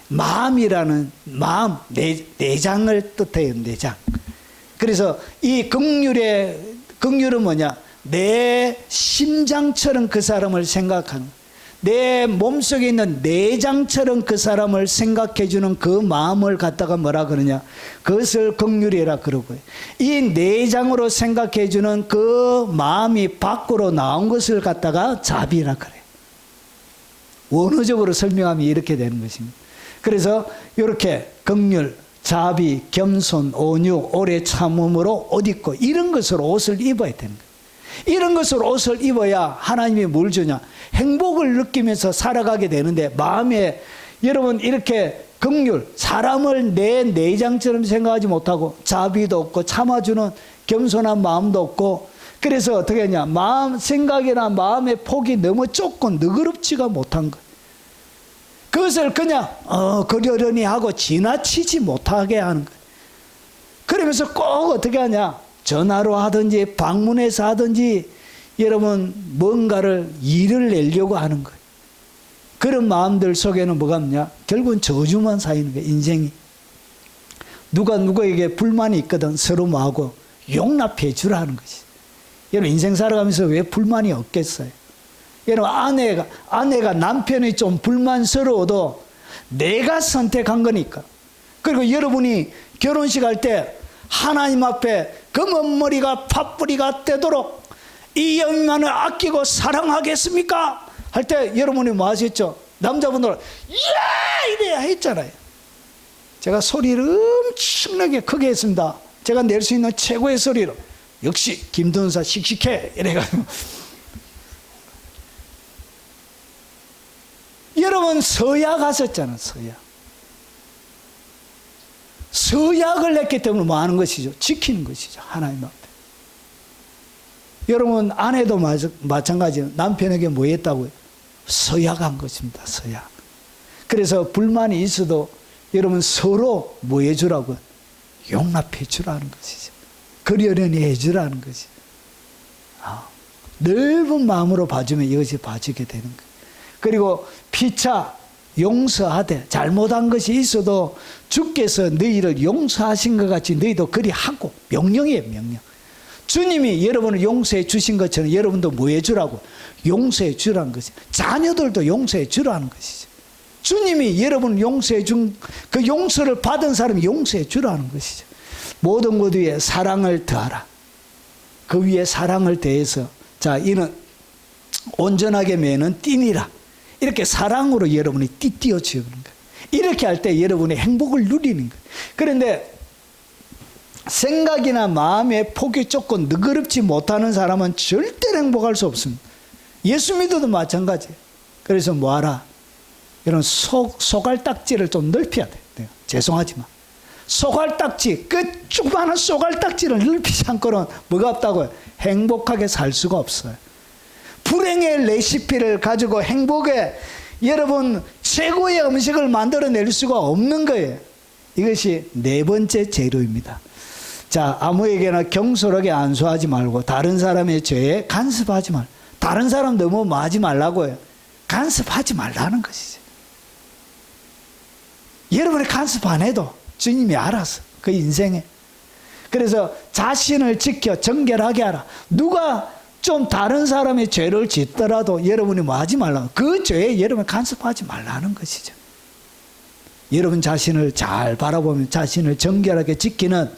마음이라는 마음, 내장을 뜻해요. 내장. 그래서 이 긍휼은 뭐냐? 내 심장처럼 그 사람을 생각하는, 내 몸속에 있는 내장처럼 그 사람을 생각해 주는 그 마음을 갖다가 뭐라 그러냐? 그것을 긍휼이라 그러고요. 이 내장으로 생각해 주는 그 마음이 밖으로 나온 것을 갖다가 자비라 그래요. 원어적으로 설명하면 이렇게 되는 것입니다. 그래서 이렇게 긍휼, 자비, 겸손, 온유, 오래 참음으로 옷 입고 이런 것으로 옷을 입어야 되는 거예요. 이런 것으로 옷을 입어야 하나님이 뭘 주냐? 행복을 느끼면서 살아가게 되는데, 마음에 여러분 이렇게 긍휼, 사람을 내 내장처럼 생각하지 못하고 자비도 없고 참아주는 겸손한 마음도 없고, 그래서 어떻게 하냐? 마음, 생각이나 마음의 폭이 너무 좁고 너그럽지가 못한 것. 그것을 그냥 그러려니 하고 지나치지 못하게 하는 거예요. 그러면서 꼭 어떻게 하냐? 전화로 하든지 방문해서 하든지 여러분 뭔가를 일을 내려고 하는 거예요. 그런 마음들 속에는 뭐가 없냐? 결국은 저주만 쌓이는 거예요. 인생이. 누가 누구에게 불만이 있거든 서로 뭐하고 용납해 주라는 것이. 여러분 인생 살아가면서 왜 불만이 없겠어요? 여러분 아내가 남편이 좀 불만스러워도 내가 선택한 거니까. 그리고 여러분이 결혼식 할 때 하나님 앞에 검은 머리가 팥뿌리가 되도록 이 여인만을 아끼고 사랑하겠습니까? 할 때 여러분이 뭐 하셨죠? 남자분들은 야! 이래야 했잖아요. 제가 소리를 엄청나게 크게 했습니다. 제가 낼 수 있는 최고의 소리로. 역시 김동사 씩씩해 이래가지고. 여러분 서약 하셨잖아요. 서약을 했기 때문에 뭐 하는 것이죠? 지키는 것이죠. 하나님 앞에. 여러분 아내도 마찬가지예요. 남편에게 뭐 했다고요? 서약한 것입니다. 서약. 그래서 불만이 있어도 여러분 서로 뭐 해주라고요? 용납해 주라는 것이죠. 그러려니 해주라는 것이죠. 넓은 마음으로 봐주면 이것이 봐주게 되는 거예요. 그리고 피차 용서하되, 잘못한 것이 있어도 주께서 너희를 용서하신 것 같이 너희도 그리 하고. 명령이에요. 명령. 주님이 여러분을 용서해 주신 것처럼 여러분도 뭐 해주라고? 용서해 주라는 것이죠. 자녀들도 용서해 주라는 것이죠. 주님이 여러분을 용서해 준 그 용서를 받은 사람이 용서해 주라는 것이죠. 모든 것 위에 사랑을 더하라. 그 위에 사랑을 더해서, 자, 이는 온전하게 매는 띠니라. 이렇게 사랑으로 여러분이 띄어주는 거예요. 이렇게 할 때 여러분이 행복을 누리는 거예요. 그런데 생각이나 마음의 폭이 좁고 너그럽지 못하는 사람은 절대로 행복할 수 없습니다. 예수 믿어도 마찬가지예요. 그래서 뭐하라? 이런 소갈딱지를 좀 넓혀야 돼요. 죄송하지만 소갈딱지, 그 조그마한 소갈딱지를 넓히지 않고는 뭐가 없다고요? 행복하게 살 수가 없어요. 불행의 레시피를 가지고 행복의 여러분 최고의 음식을 만들어낼 수가 없는 거예요. 이것이 네 번째 재료입니다. 자, 아무에게나 경솔하게 안수하지 말고 다른 사람의 죄에 간섭하지 말고, 다른 사람 너무 하지 말라고요. 간섭하지 말라는 것이죠. 여러분이 간섭 안 해도 주님이 알아서 그 인생에. 그래서 자신을 지켜 정결하게 하라. 누가 좀 다른 사람의 죄를 짓더라도 여러분이 뭐 하지 말라. 그 죄에 여러분 간섭하지 말라는 것이죠. 여러분 자신을 잘 바라보면 자신을 정결하게 지키는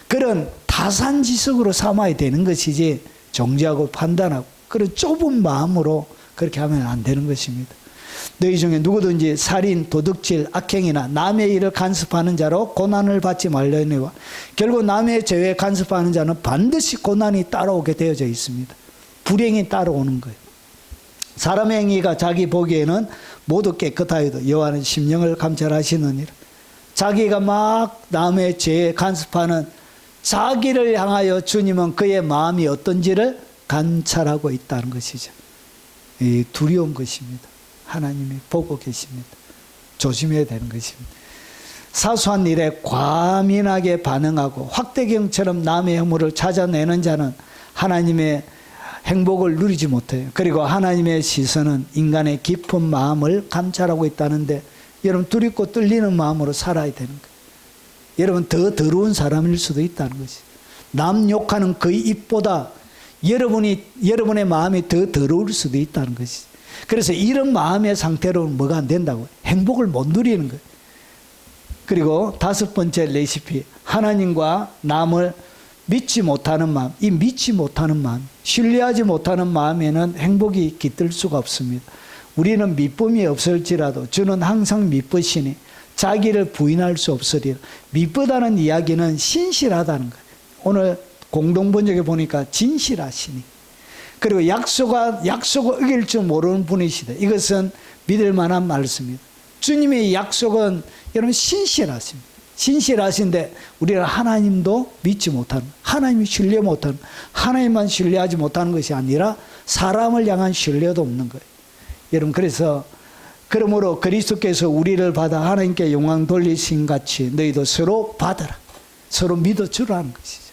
그런 타산지석으로 삼아야 되는 것이지, 정죄하고 판단하고 그런 좁은 마음으로 그렇게 하면 안 되는 것입니다. 너희 중에 누구든지 살인, 도둑질, 악행이나 남의 일을 간섭하는 자로 고난을 받지 말려니와 결국 남의 죄에 간섭하는 자는 반드시 고난이 따라오게 되어져 있습니다. 불행이 따라오는 거예요. 사람의 행위가 자기 보기에는 모두 깨끗하여도 여호와는 심령을 감찰하시느니라. 자기가 막 남의 죄에 간섭하는 자기를 향하여 주님은 그의 마음이 어떤지를 관찰하고 있다는 것이죠. 이 두려운 것입니다. 하나님이 보고 계십니다. 조심해야 되는 것입니다. 사소한 일에 과민하게 반응하고 확대경처럼 남의 허물을 찾아내는 자는 하나님의 행복을 누리지 못해요. 그리고 하나님의 시선은 인간의 깊은 마음을 감찰하고 있다는데 여러분 두렵고 떨리는 마음으로 살아야 되는 거예요. 여러분 더 더러운 사람일 수도 있다는 것이. 남 욕하는 그 입보다 여러분의 마음이 더 더러울 수도 있다는 것이. 그래서 이런 마음의 상태로는 뭐가 안 된다고요. 행복을 못 누리는 거예요. 그리고 다섯 번째 레시피, 하나님과 남을 믿지 못하는 마음. 이 믿지 못하는 마음, 신뢰하지 못하는 마음에는 행복이 깃들 수가 없습니다. 우리는 믿음이 없을지라도 주는 항상 믿으시니 자기를 부인할 수 없으리라. 믿보다는 이야기는 신실하다는 거예요. 오늘 공동번역에 보니까 진실하시니. 그리고 약속을 어길 줄 모르는 분이시다. 이것은 믿을 만한 말씀입니다. 주님의 약속은 여러분 신실하십니다. 신실하신데 우리는 하나님도 믿지 못하는, 하나님이 신뢰 못하는, 하나님만 신뢰하지 못하는 것이 아니라 사람을 향한 신뢰도 없는 거예요. 여러분 그러므로 그리스도께서 우리를 받아 하나님께 영광 돌리신 같이 너희도 서로 받아라. 서로 믿어주라는 것이죠.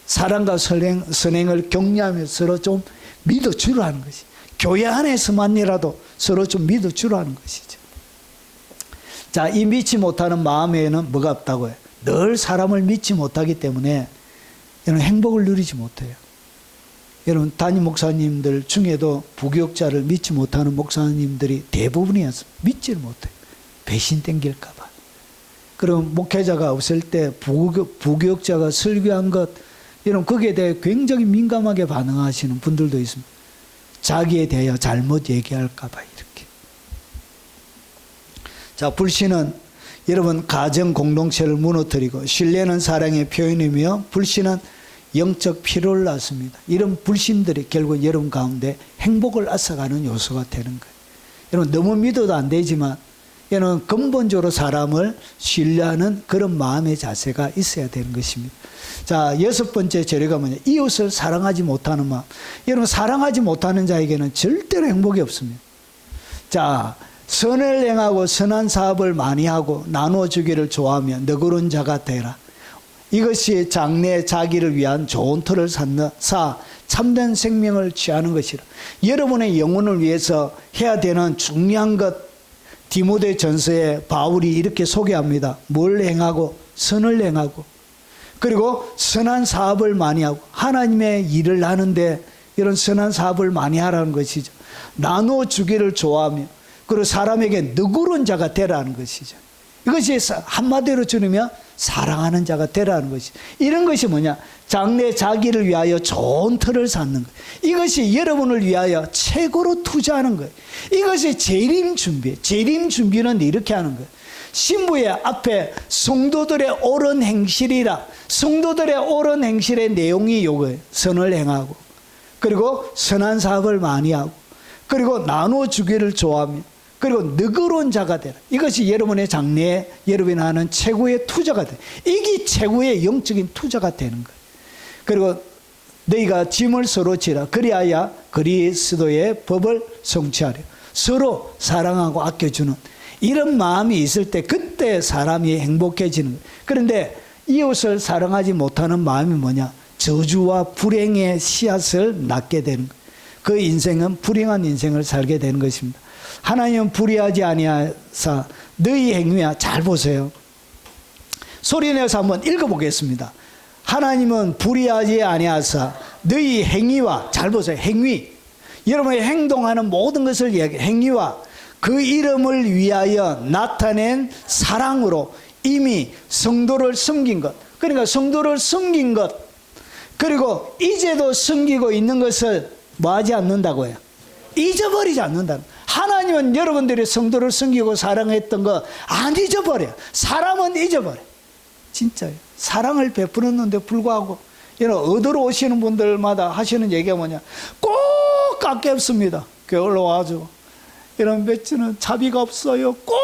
사랑과 선행을 격려하며 서로 좀 믿어주라는 것이. 교회 안에서만이라도 서로 좀 믿어주라는 것이죠. 자, 이 믿지 못하는 마음에는 뭐가 없다고요? 늘 사람을 믿지 못하기 때문에 여러분 행복을 누리지 못해요. 여러분 담임 목사님들 중에도 부교육자를 믿지 못하는 목사님들이 대부분이었습니다. 믿지를 못해요. 배신 땡길까 봐. 그럼 목회자가 없을 때 부교육자가 설교한 것, 여러분 거기에 대해 굉장히 민감하게 반응하시는 분들도 있습니다. 자기에 대하여 잘못 얘기할까 봐 이렇게. 자, 불신은 여러분 가정 공동체를 무너뜨리고, 신뢰는 사랑의 표현이며 불신은 영적 피로를 낳습니다. 이런 불신들이 결국 여러분 가운데 행복을 앗아가는 요소가 되는 거예요. 여러분 너무 믿어도 안 되지만 여러분 근본적으로 사람을 신뢰하는 그런 마음의 자세가 있어야 되는 것입니다. 자, 여섯 번째 재료가 뭐냐? 이웃을 사랑하지 못하는 마음. 여러분 사랑하지 못하는 자에게는 절대로 행복이 없습니다. 자, 선을 행하고 선한 사업을 많이 하고 나눠주기를 좋아하며 너그러운 자가 되라. 이것이 장래 자기를 위한 좋은 터를 쌓아 참된 생명을 취하는 것이라. 여러분의 영혼을 위해서 해야 되는 중요한 것, 디모데 전서에 바울이 이렇게 소개합니다. 뭘 행하고? 선을 행하고, 그리고 선한 사업을 많이 하고. 하나님의 일을 하는데 이런 선한 사업을 많이 하라는 것이죠. 나눠주기를 좋아하며, 그리고 사람에게 너그러운 자가 되라는 것이죠. 이것이 한마디로 줄이면 사랑하는 자가 되라는 것이. 이런 것이 뭐냐? 장래 자기를 위하여 좋은 터를 쌓는 것. 이것이 여러분을 위하여 최고로 투자하는 거예요. 이것이 재림 준비. 재림 준비는 이렇게 하는 거예요. 신부의 앞에 성도들의 옳은 행실이라. 성도들의 옳은 행실의 내용이 요거예요. 선을 행하고, 그리고 선한 사업을 많이 하고, 그리고 나눠주기를 좋아하며, 그리고 너그러운 자가 되라. 이것이 여러분의 장래에 여러분이 하는 최고의 투자가 돼. 이게 최고의 영적인 투자가 되는 거예요. 그리고 너희가 짐을 서로 지라. 그리하여 그리스도의 법을 성취하려. 서로 사랑하고 아껴주는 이런 마음이 있을 때 그때 사람이 행복해지는 거예요. 그런데 이웃을 사랑하지 못하는 마음이 뭐냐? 저주와 불행의 씨앗을 낳게 되는 거예요. 그 인생은 불행한 인생을 살게 되는 것입니다. 하나님은 불의하지 아니하사 너희 행위야. 잘 보세요. 소리내서 한번 읽어보겠습니다. 하나님은 불의하지 아니하사 너희 행위와, 잘 보세요. 행위, 여러분의 행동하는 모든 것을 이야기해. 행위와 그 이름을 위하여 나타낸 사랑으로 이미 성도를 섬긴 것. 그러니까 성도를 섬긴 것, 그리고 이제도 섬기고 있는 것을 뭐 하지 않는다고요? 잊어버리지 않는다. 하나님은 여러분들이 성도를 섬기고 사랑했던 거 안 잊어버려. 사람은 잊어버려. 진짜요. 사랑을 베풀었는데 불구하고 여러분 얻으러 오시는 분들마다 하시는 얘기가 뭐냐? 꼭 갚겠습니다. 교회로 와가지고 이런 며칠은 자비가 없어요. 꼭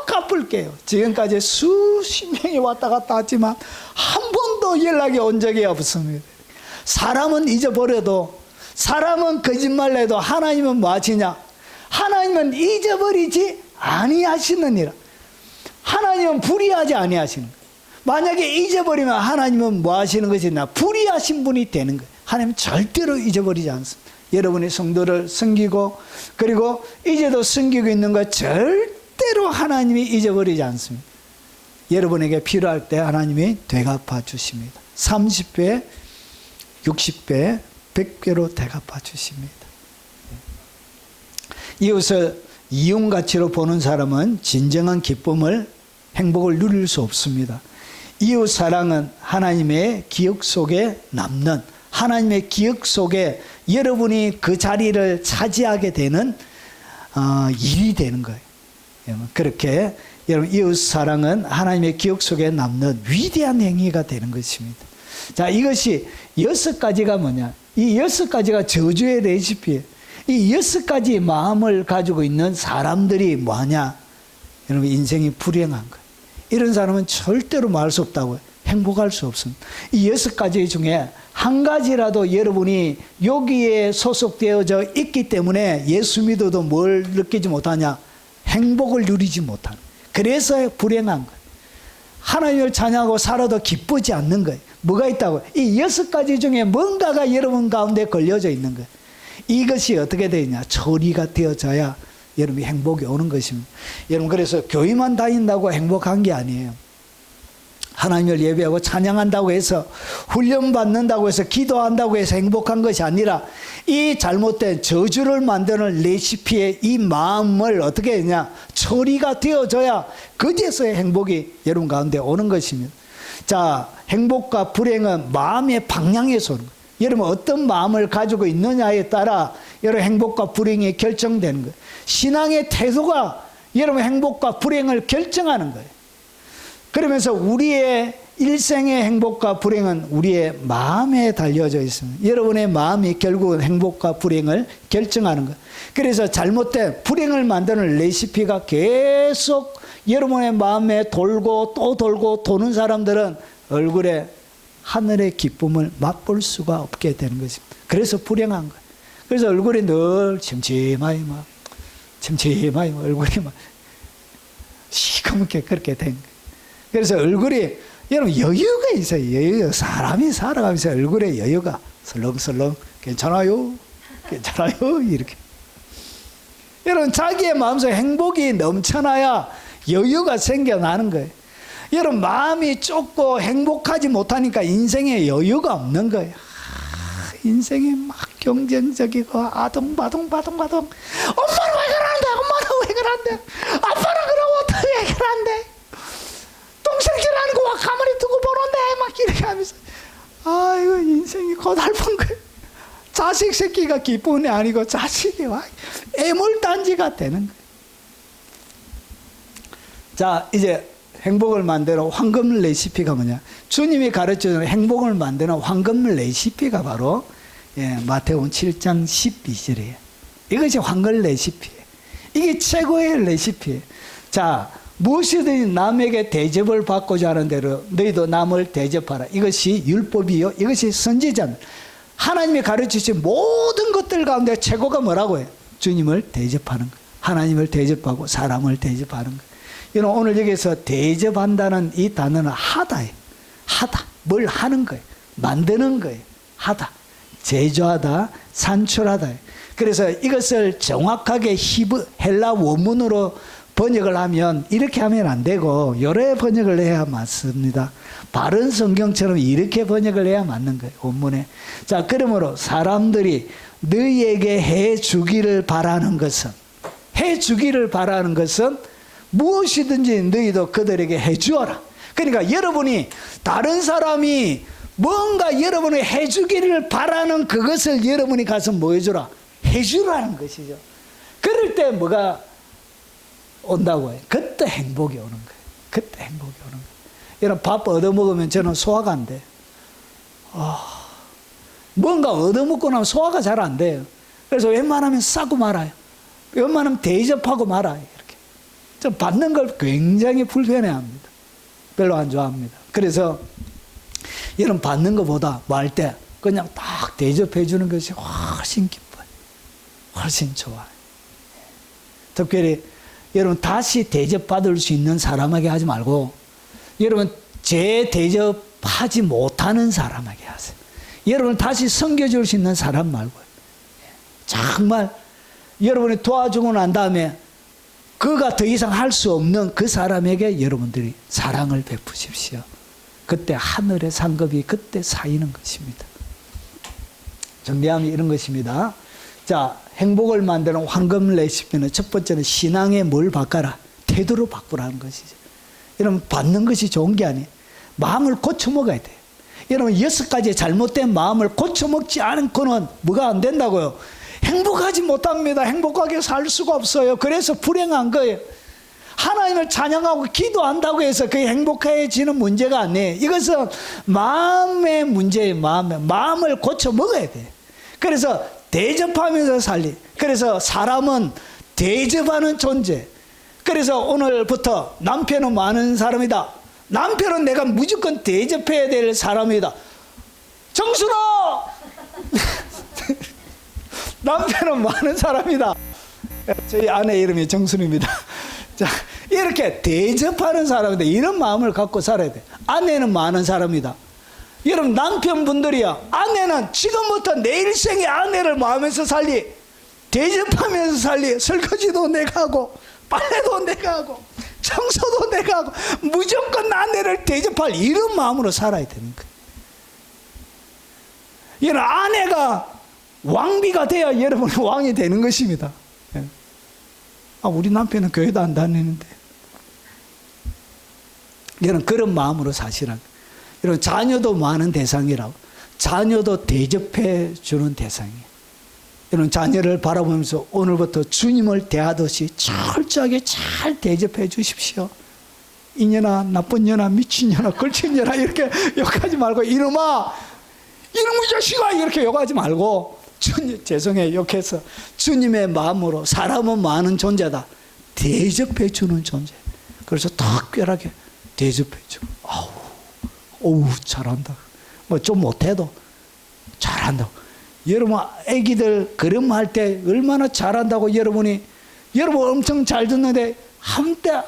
갚을게요. 지금까지 수십 명이 왔다 갔다 했지만 한 번도 연락이 온 적이 없습니다. 사람은 잊어버려도, 사람은 거짓말 해도 하나님은 뭐 하시냐? 하나님은 잊어버리지 아니하시느니라. 하나님은 불의하지 아니하시는 거예요. 만약에 잊어버리면 하나님은 뭐 하시는 것이냐? 불의하신 분이 되는 거예요. 하나님은 절대로 잊어버리지 않습니다. 여러분의 성도를 섬기고 그리고 이제도 섬기고 있는 것 절대로 하나님이 잊어버리지 않습니다. 여러분에게 필요할 때 하나님이 되갚아 주십니다. 30배, 60배, 100배로 되갚아 주십니다. 이웃을 이윤가치로 보는 사람은 진정한 기쁨을, 행복을 누릴 수 없습니다. 이웃 사랑은 하나님의 기억 속에 남는, 하나님의 기억 속에 여러분이 그 자리를 차지하게 되는 일이 되는 거예요. 그렇게 여러분 이웃 사랑은 하나님의 기억 속에 남는 위대한 행위가 되는 것입니다. 자, 이것이 6가지가 뭐냐? 이 6가지가 저주의 레시피예요. 이 6가지 마음을 가지고 있는 사람들이 뭐냐? 여러분 인생이 불행한 거예요. 이런 사람은 절대로 말할 수 없다고요. 행복할 수 없습니다. 이 6가지 중에 한 가지라도 여러분이 여기에 소속되어져 있기 때문에 예수 믿어도 뭘 느끼지 못하냐? 행복을 누리지 못하는. 그래서 불행한 거예요. 하나님을 찬양하고 살아도 기쁘지 않는 거예요. 뭐가 있다고요? 이 6가지 중에 뭔가가 여러분 가운데 걸려져 있는 거예요. 이것이 어떻게 되냐? 처리가 되어져야 여러분이 행복이 오는 것입니다. 여러분, 그래서 교회만 다닌다고 행복한 게 아니에요. 하나님을 예배하고 찬양한다고 해서, 훈련받는다고 해서, 기도한다고 해서 행복한 것이 아니라 이 잘못된 저주를 만드는 레시피의 이 마음을 어떻게 했냐? 처리가 되어져야 그제서야 행복이 여러분 가운데 오는 것입니다. 자, 행복과 불행은 마음의 방향에서 오는 거예요. 여러분 어떤 마음을 가지고 있느냐에 따라 여러분 행복과 불행이 결정되는 거예요. 신앙의 태도가 여러분 행복과 불행을 결정하는 거예요. 그러면서 우리의 일생의 행복과 불행은 우리의 마음에 달려져 있습니다. 여러분의 마음이 결국은 행복과 불행을 결정하는 거예요. 그래서 잘못된 불행을 만드는 레시피가 계속 여러분의 마음에 돌고 또 돌고 도는 사람들은 얼굴에 하늘의 기쁨을 맛볼 수가 없게 되는 것입니다. 그래서 불행한 거예요. 그래서 얼굴이 늘 침침하게 얼굴이 막 시커멓게 그렇게 된 거예요. 그래서 얼굴이 여러분 여유가 있어요. 여유. 사람이 살아가면서 얼굴에 여유가 설렁설렁 괜찮아요? 이렇게. 여러분 자기의 마음속에 행복이 넘쳐나야 여유가 생겨나는 거예요. 여러분 마음이 좁고 행복하지 못하니까 인생에 여유가 없는 거예요. 인생이 막 경쟁적이고 아둥바둥. 엄마는 왜 그러는데? 아빠는 그러고 어떻게 해결한대? 동생질하는 거 가만히 두고 보는데 막 이렇게 하면서 아이고 인생이 고달픈 거예요. 자식 새끼가 기쁨이 아니고 자식이 와 애물단지가 되는 거예요. 자, 이제 행복을 만드는 황금 레시피가 뭐냐? 주님이 가르쳐주는 행복을 만드는 황금 레시피가 바로 마태복음 7장 12절이에요. 이것이 황금 레시피예요. 이게 최고의 레시피예요. 자, 무엇이든지 남에게 대접을 받고자 하는 대로 너희도 남을 대접하라. 이것이 율법이요. 이것이 선지자입니다. 하나님이 가르치신 모든 것들 가운데 최고가 뭐라고 해요? 주님을 대접하는 거예요. 하나님을 대접하고 사람을 대접하는 거예요. 여러분 오늘 여기서 대접한다는 이 단어는 하다예요. 하다. 뭘 하는 거예요. 만드는 거예요. 하다. 제조하다. 산출하다. 그래서 이것을 정확하게 헬라 원문으로 번역을 하면 이렇게 하면 안 되고 여러 번역을 해야 맞습니다. 바른 성경처럼 이렇게 번역을 해야 맞는 거예요. 원문에. 자, 그러므로 사람들이 너희에게 해주기를 바라는 것은 무엇이든지 너희도 그들에게 해주어라. 그러니까 여러분이 다른 사람이 뭔가 여러분이 해주기를 바라는 그것을 여러분이 가서 뭐 해주라? 해주라는 것이죠. 그럴 때 뭐가 온다고 해요? 그때 행복이 오는 거예요. 그때 행복이 오는 거예요. 여러분 밥 얻어먹으면 저는 소화가 안 돼요. 뭔가 얻어먹고 나면 소화가 잘 안 돼요. 그래서 웬만하면 싸고 말아요. 웬만하면 대접하고 말아요. 좀 받는 걸 굉장히 불편해합니다. 별로 안 좋아합니다. 그래서 여러분 받는 것보다 뭐 할 때 그냥 딱 대접해 주는 것이 훨씬 기뻐요. 훨씬 좋아요. 특별히 여러분 다시 대접받을 수 있는 사람에게 하지 말고 여러분 재대접하지 못하는 사람에게 하세요. 여러분 다시 섬겨줄 수 있는 사람 말고요. 정말 여러분이 도와주고 난 다음에 그가 더 이상 할 수 없는 그 사람에게 여러분들이 사랑을 베푸십시오. 그때 하늘의 상급이 그때 쌓이는 것입니다. 정리하면 이런 것입니다. 자, 행복을 만드는 황금 레시피는 첫 번째는 신앙에 뭘 바꿔라? 태도로 바꾸라는 것이죠. 여러분 받는 것이 좋은 게 아니에요. 마음을 고쳐먹어야 돼요. 여러분 6가지 잘못된 마음을 고쳐먹지 않고는 뭐가 안 된다고요? 행복하지 못합니다. 행복하게 살 수가 없어요. 그래서 불행한 거예요. 하나님을 찬양하고 기도한다고 해서 그게 행복해지는 문제가 아니에요. 이것은 마음의 문제예요. 마음을 고쳐 먹어야 돼요. 그래서 대접하면서 살리. 그래서 사람은 대접하는 존재. 그래서 오늘부터 남편은 많은 사람이다. 남편은 내가 무조건 대접해야 될 사람이다. 정순아! 남편은 많은 사람이다. 저희 아내 이름이 정순입니다. 자, 이렇게 대접하는 사람이다. 이런 마음을 갖고 살아야 돼. 아내는 많은 사람이다. 여러분 남편분들이야. 아내는 지금부터 내 일생에 아내를 마음에서 살리, 대접하면서 살리. 설거지도 내가 하고 빨래도 내가 하고 청소도 내가 하고 무조건 아내를 대접할 이런 마음으로 살아야 되는 거예요. 여러분 아내가 왕비가 돼야 여러분이 왕이 되는 것입니다. 우리 남편은 교회도 안 다니는데. 여러분 그런 마음으로 사시라고. 여러분 자녀도 많은 대상이라고. 자녀도 대접해 주는 대상이에요. 여러분 자녀를 바라보면서 오늘부터 주님을 대하듯이 철저하게 잘 대접해 주십시오. 이년아, 나쁜 년아, 미친 년아, 걸친 년아 이렇게 욕하지 말고 이놈아, 이놈의 자식아 이렇게 욕하지 말고 주님, 죄송해요 욕해서 주님의 마음으로 사람은 많은 존재다. 대접해 주는 존재. 그래서 특별하게 대접해 주고 어우 잘한다. 뭐 좀 못해도 잘한다고. 여러분 애기들 걸음할 때 얼마나 잘한다고 여러분 엄청 잘 듣는데 한때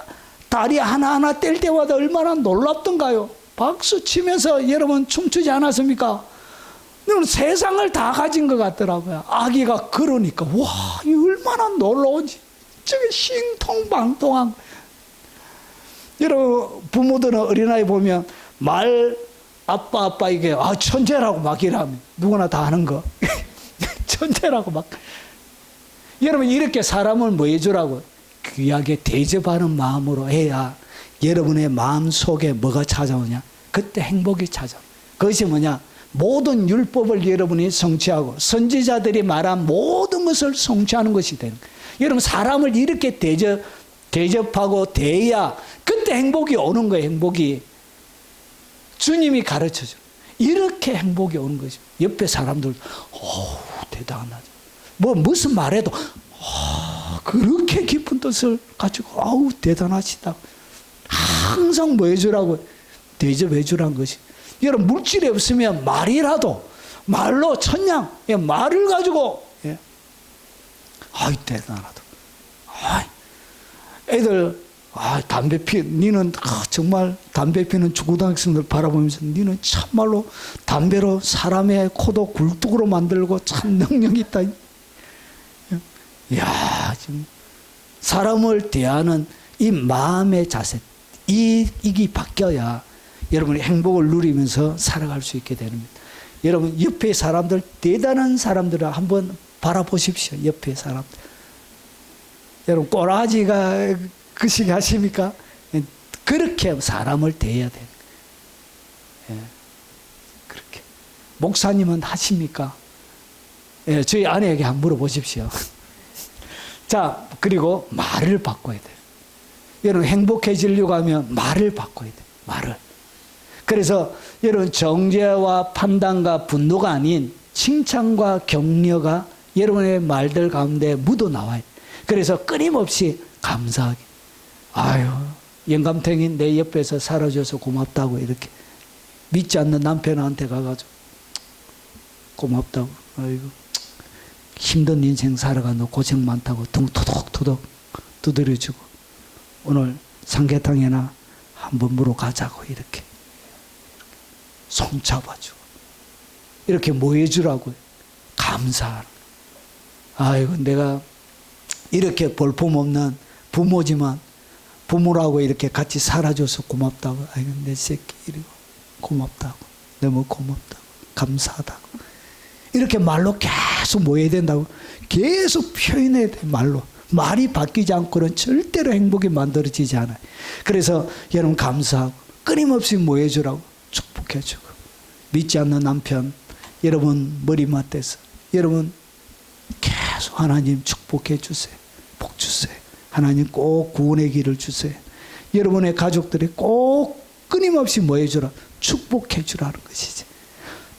다리 하나하나 뗄 때마다 얼마나 놀랍던가요. 박수 치면서 여러분 춤추지 않았습니까? 여러분 세상을 다 가진 것 같더라고요. 아기가 그러니까 와 이 얼마나 놀라운지 저게 신통방통한. 여러분 부모들은 어린아이 보면 말 아빠 이게 천재라고 막 이러면 누구나 다 하는 거 천재라고 막. 여러분 이렇게 사람을 뭐 해주라고? 귀하게 대접하는 마음으로 해야 여러분의 마음 속에 뭐가 찾아오냐? 그때 행복이 찾아오. 그것이 뭐냐? 모든 율법을 여러분이 성취하고 선지자들이 말한 모든 것을 성취하는 것이 되는 거예요. 여러분 사람을 이렇게 대접하고 대해야 그때 행복이 오는 거예요. 행복이. 주님이 가르쳐줘. 이렇게 행복이 오는 거죠. 옆에 사람들도 대단하죠. 무슨 말해도 그렇게 깊은 뜻을 가지고 대단하시다. 항상 뭐 해주라고? 대접해 주라는 것이. 여러분 물질이 없으면 말이라도 말로 천냥 말을 가지고 대단하다. 애들 담배 니는 정말 담배 피는 중고등학생들 바라보면서 니는 참말로 담배로 사람의 코도 굴뚝으로 만들고 참 능력이 있다. 야, 지금 사람을 대하는 이 마음의 자세, 이게 바뀌어야 여러분이 행복을 누리면서 살아갈 수 있게 됩니다. 여러분 옆에 사람들 대단한 사람들을 한번 바라보십시오. 옆에 사람들. 여러분 꼬라지가 그 시기 하십니까? 그렇게 사람을 대해야 돼요. 그렇게. 목사님은 하십니까? 저희 아내에게 한번 물어보십시오. 자, 그리고 말을 바꿔야 돼요. 여러분 행복해지려고 하면 말을 바꿔야 돼요. 말을. 그래서 여러분 정죄와 판단과 분노가 아닌 칭찬과 격려가 여러분의 말들 가운데 묻어나와요. 그래서 끊임없이 감사하게. 영감탱이 내 옆에서 살아줘서 고맙다고 이렇게 믿지 않는 남편한테 가가지고 고맙다고. 아이고 힘든 인생 살아가 너 고생 많다고 등 토독토독 두드려주고 오늘 삼계탕이나 한번 물어 가자고 이렇게 손 잡아주고 이렇게 모여주라고 감사하는. 아이고 내가 이렇게 볼품없는 부모지만 부모라고 이렇게 같이 살아줘서 고맙다고. 아이고 내 새끼 이러고 고맙다고. 너무 고맙다고. 감사하다고. 이렇게 말로 계속 모여야 된다고. 계속 표현해야 돼 말로. 말이 바뀌지 않고는 절대로 행복이 만들어지지 않아요. 그래서 여러분 감사하고 끊임없이 모여주라고 축복해주고. 믿지 않는 남편 여러분 머리맡에서 여러분 계속 하나님 축복해 주세요. 복 주세요. 하나님 꼭 구원의 길을 주세요. 여러분의 가족들이 꼭 끊임없이 모여주라. 축복해 주라는 것이지.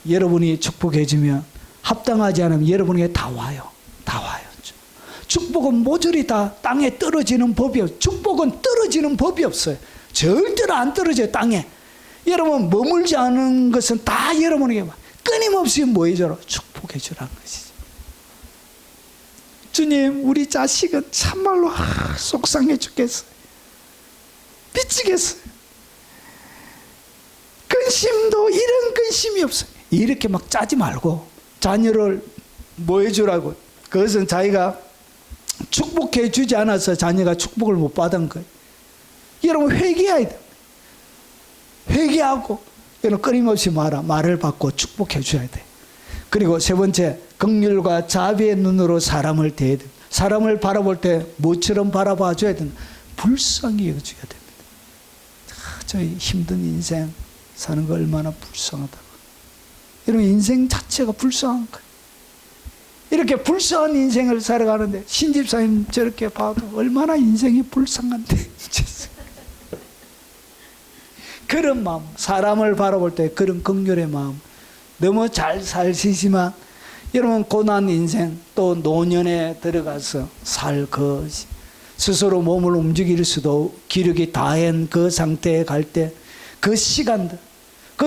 여러분이 축복해 주면 합당하지 않으면 여러분에게 다 와요. 다 와요. 축복은 모조리 다 땅에 떨어지는 법이 없어요. 축복은 떨어지는 법이 없어요. 절대로 안 떨어져요. 땅에. 여러분 머물지 않은 것은 다 여러분에게 끊임없이 모여주라. 축복해 주라는 것이죠. 주님 우리 자식은 참말로 속상해 죽겠어요. 미치겠어요. 근심도 이런 근심이 없어요. 이렇게 막 짜지 말고 자녀를 모여주라고. 그것은 자기가 축복해 주지 않아서 자녀가 축복을 못 받은 거예요. 여러분 회개해야 돼요. 회개하고 여러분 끊임없이 말을 받고 축복해 줘야 돼요. 그리고 세 번째 긍휼과 자비의 눈으로 사람을 대해야 돼요. 사람을 바라볼 때 뭐처럼 바라봐 줘야 된다. 불쌍히 여겨줘야 됩니다. 저희 힘든 인생 사는 거 얼마나 불쌍하다고. 여러분 인생 자체가 불쌍한 거예요. 이렇게 불쌍한 인생을 살아가는데 신집사님 저렇게 봐도 얼마나 인생이 불쌍한데. 그런 마음, 사람을 바라볼 때 그런 긍휼의 마음 너무 잘 사시지만 여러분 고난 인생 또 노년에 들어가서 살 것이 스스로 몸을 움직일 수도 기력이 다한 그 상태에 갈 때 그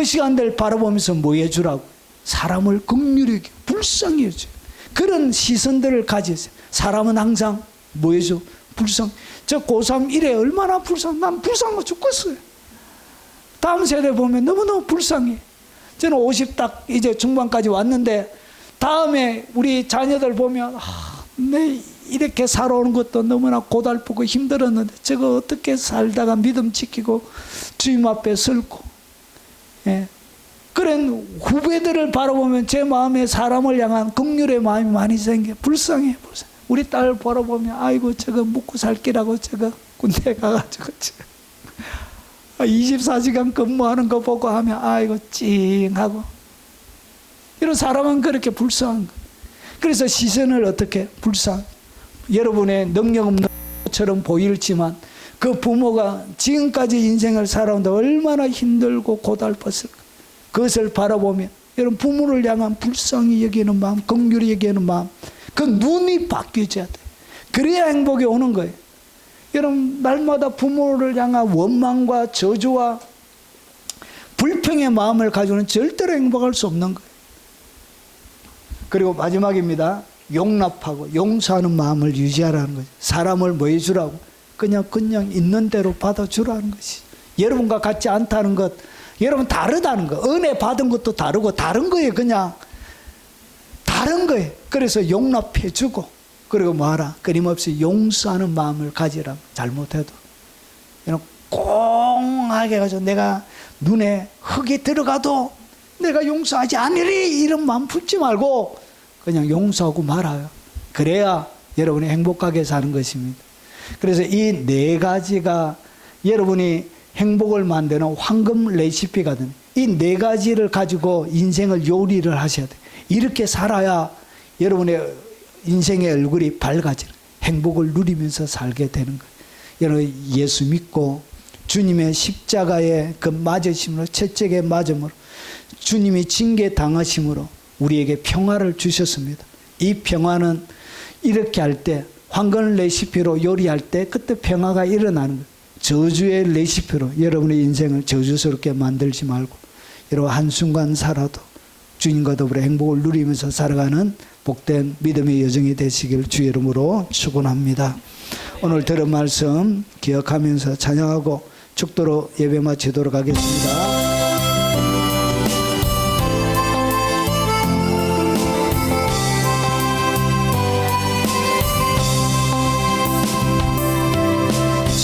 시간들 바라보면서 모여주라고. 사람을 긍휼히 불쌍히 해줘요. 그런 시선들을 가지세요. 사람은 항상 모여줘. 불쌍. 저 고3 이래 얼마나 불쌍. 난 불쌍해 죽겠어요. 다음 세대 보면 너무너무 불쌍해. 저는 50 딱 이제 중반까지 왔는데 다음에 우리 자녀들 보면 내 이렇게 살아오는 것도 너무나 고달프고 힘들었는데 저거 어떻게 살다가 믿음 지키고 주님 앞에 설고. 예. 그런 후배들을 바라보면 제 마음에 사람을 향한 긍휼의 마음이 많이 생겨. 불쌍해. 우리 딸 바라보면 아이고 저거 묵고 살기라고 저거 군대 가가지고 24시간 근무하는 거 보고 하면 아이고 찡하고. 이런 사람은 그렇게 불쌍한 거. 그래서 시선을 어떻게 불쌍. 여러분의 능력 없는 것처럼 보일지만 그 부모가 지금까지 인생을 살아온다 얼마나 힘들고 고달팠을까. 그것을 바라보면 여러분 부모를 향한 불쌍히 여기는 마음, 긍휼히 여기는 마음, 그 눈이 바뀌어져야 돼. 그래야 행복이 오는 거예요. 여러분 날마다 부모를 향한 원망과 저주와 불평의 마음을 가지고는 절대로 행복할 수 없는 거예요. 그리고 마지막입니다. 용납하고 용서하는 마음을 유지하라는 거죠. 사람을 뭐 해주라고? 그냥 있는 대로 받아주라는 것이. 여러분과 같지 않다는 것, 여러분 다르다는 거. 은혜 받은 것도 다르고 다른 거예요. 그냥 다른 거예요. 그래서 용납해주고 그리고 뭐하라? 끊임없이 용서하는 마음을 가지라. 잘못해도 꽁하게 해가지고 내가 눈에 흙이 들어가도 내가 용서하지 않으리 이런 마음 품지 말고 그냥 용서하고 말아요. 그래야 여러분이 행복하게 사는 것입니다. 그래서 이 네 가지가 여러분이 행복을 만드는 황금 레시피거든. 이 네 가지를 가지고 인생을 요리를 하셔야 돼요. 이렇게 살아야 여러분의 인생의 얼굴이 밝아지는, 행복을 누리면서 살게 되는 거예요. 여러분 예수 믿고 주님의 십자가의 그 맞으심으로, 채찍의 맞음으로, 주님이 징계 당하심으로 우리에게 평화를 주셨습니다. 이 평화는 이렇게 할 때, 황금 레시피로 요리할 때 그때 평화가 일어나는 거예요. 저주의 레시피로 여러분의 인생을 저주스럽게 만들지 말고 여러분 한순간 살아도 주님과 더불어 행복을 누리면서 살아가는 복된 믿음의 여정이 되시길 주의 이름으로 축원합니다. 오늘 들은 말씀 기억하면서 찬양하고 축도로 예배 마치도록 하겠습니다.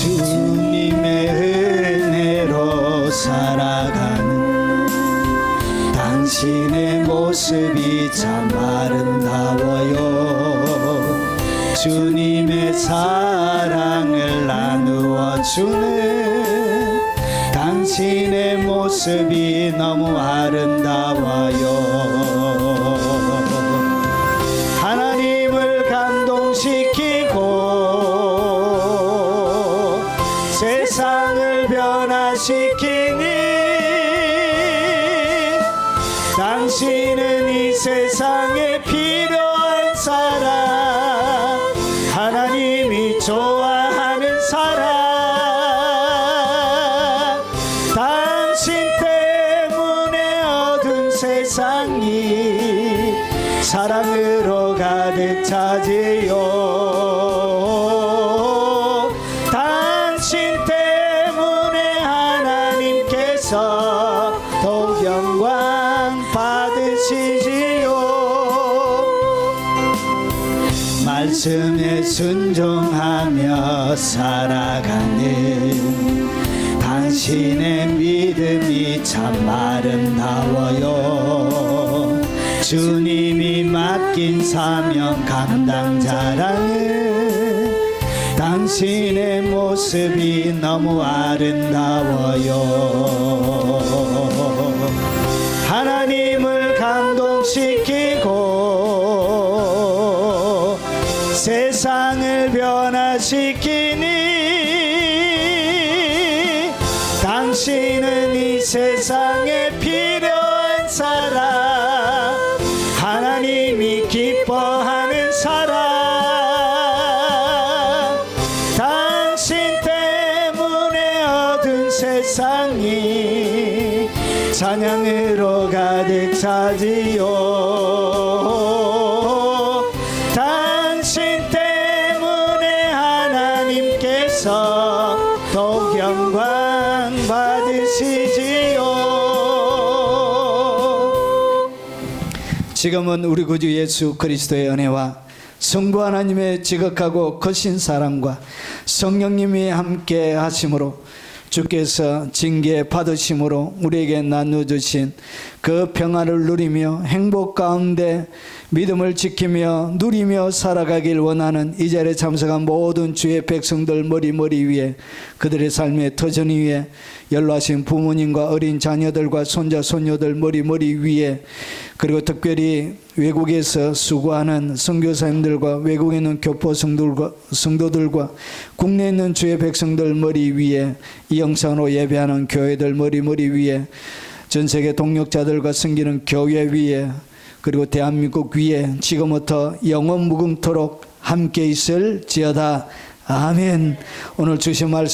주님의 은혜로 살아가는 당신의 모습이 참 아름다워요. 주님의 사랑을 나누어 주는 당신의 모습이 너무 아름다워요. 하나님을 감동시키고 세상을 변화시키니 당신은 이 세상에 필요한 사람, 하나님이 좋아하는 사람, 당신 때문에 어두운 세상이 사랑으로 가득 차지요. 당신 때문에 하나님께서 더욱 영광 받으시지요. 말씀에 순종하며 살아가는 당신의 믿음이 참 아름다워요. 주님이 맡긴 사명 감당자라는 당신의 모습이 너무 아름다워요. 하나님을 감동시키고 세상을 변화시키니 당신은 이 세상에 필요한 사람, 하나님이 기뻐하는 사람, 당신 때문에 어두운 세상이 찬양으로 가득 차지요. 당신 때문에 하나님께서 더욱 영광 받으시지요. 지금은 우리 구주 예수 그리스도의 은혜와 성부 하나님의 지극하고 크신 사랑과 성령님이 함께 하심으로 주께서 징계 받으심으로 우리에게 나눠주신 그 평안을 누리며 행복 가운데 믿음을 지키며 누리며 살아가길 원하는 이 자리에 참석한 모든 주의 백성들 머리 위에 그들의 삶의 터전 위에 연로하신 부모님과 어린 자녀들과 손자 손녀들 머리 위에 그리고 특별히 외국에서 수고하는 선교사님들과 외국에 있는 교포 성도들과 국내에 있는 주의 백성들 머리 위에 이 영상으로 예배하는 교회들 머리 위에 전 세계 동역자들과 섬기는 교회 위에 그리고 대한민국 위에 지금부터 영원 무궁토록 함께 있을지어다. 아멘. 오늘 주신 말씀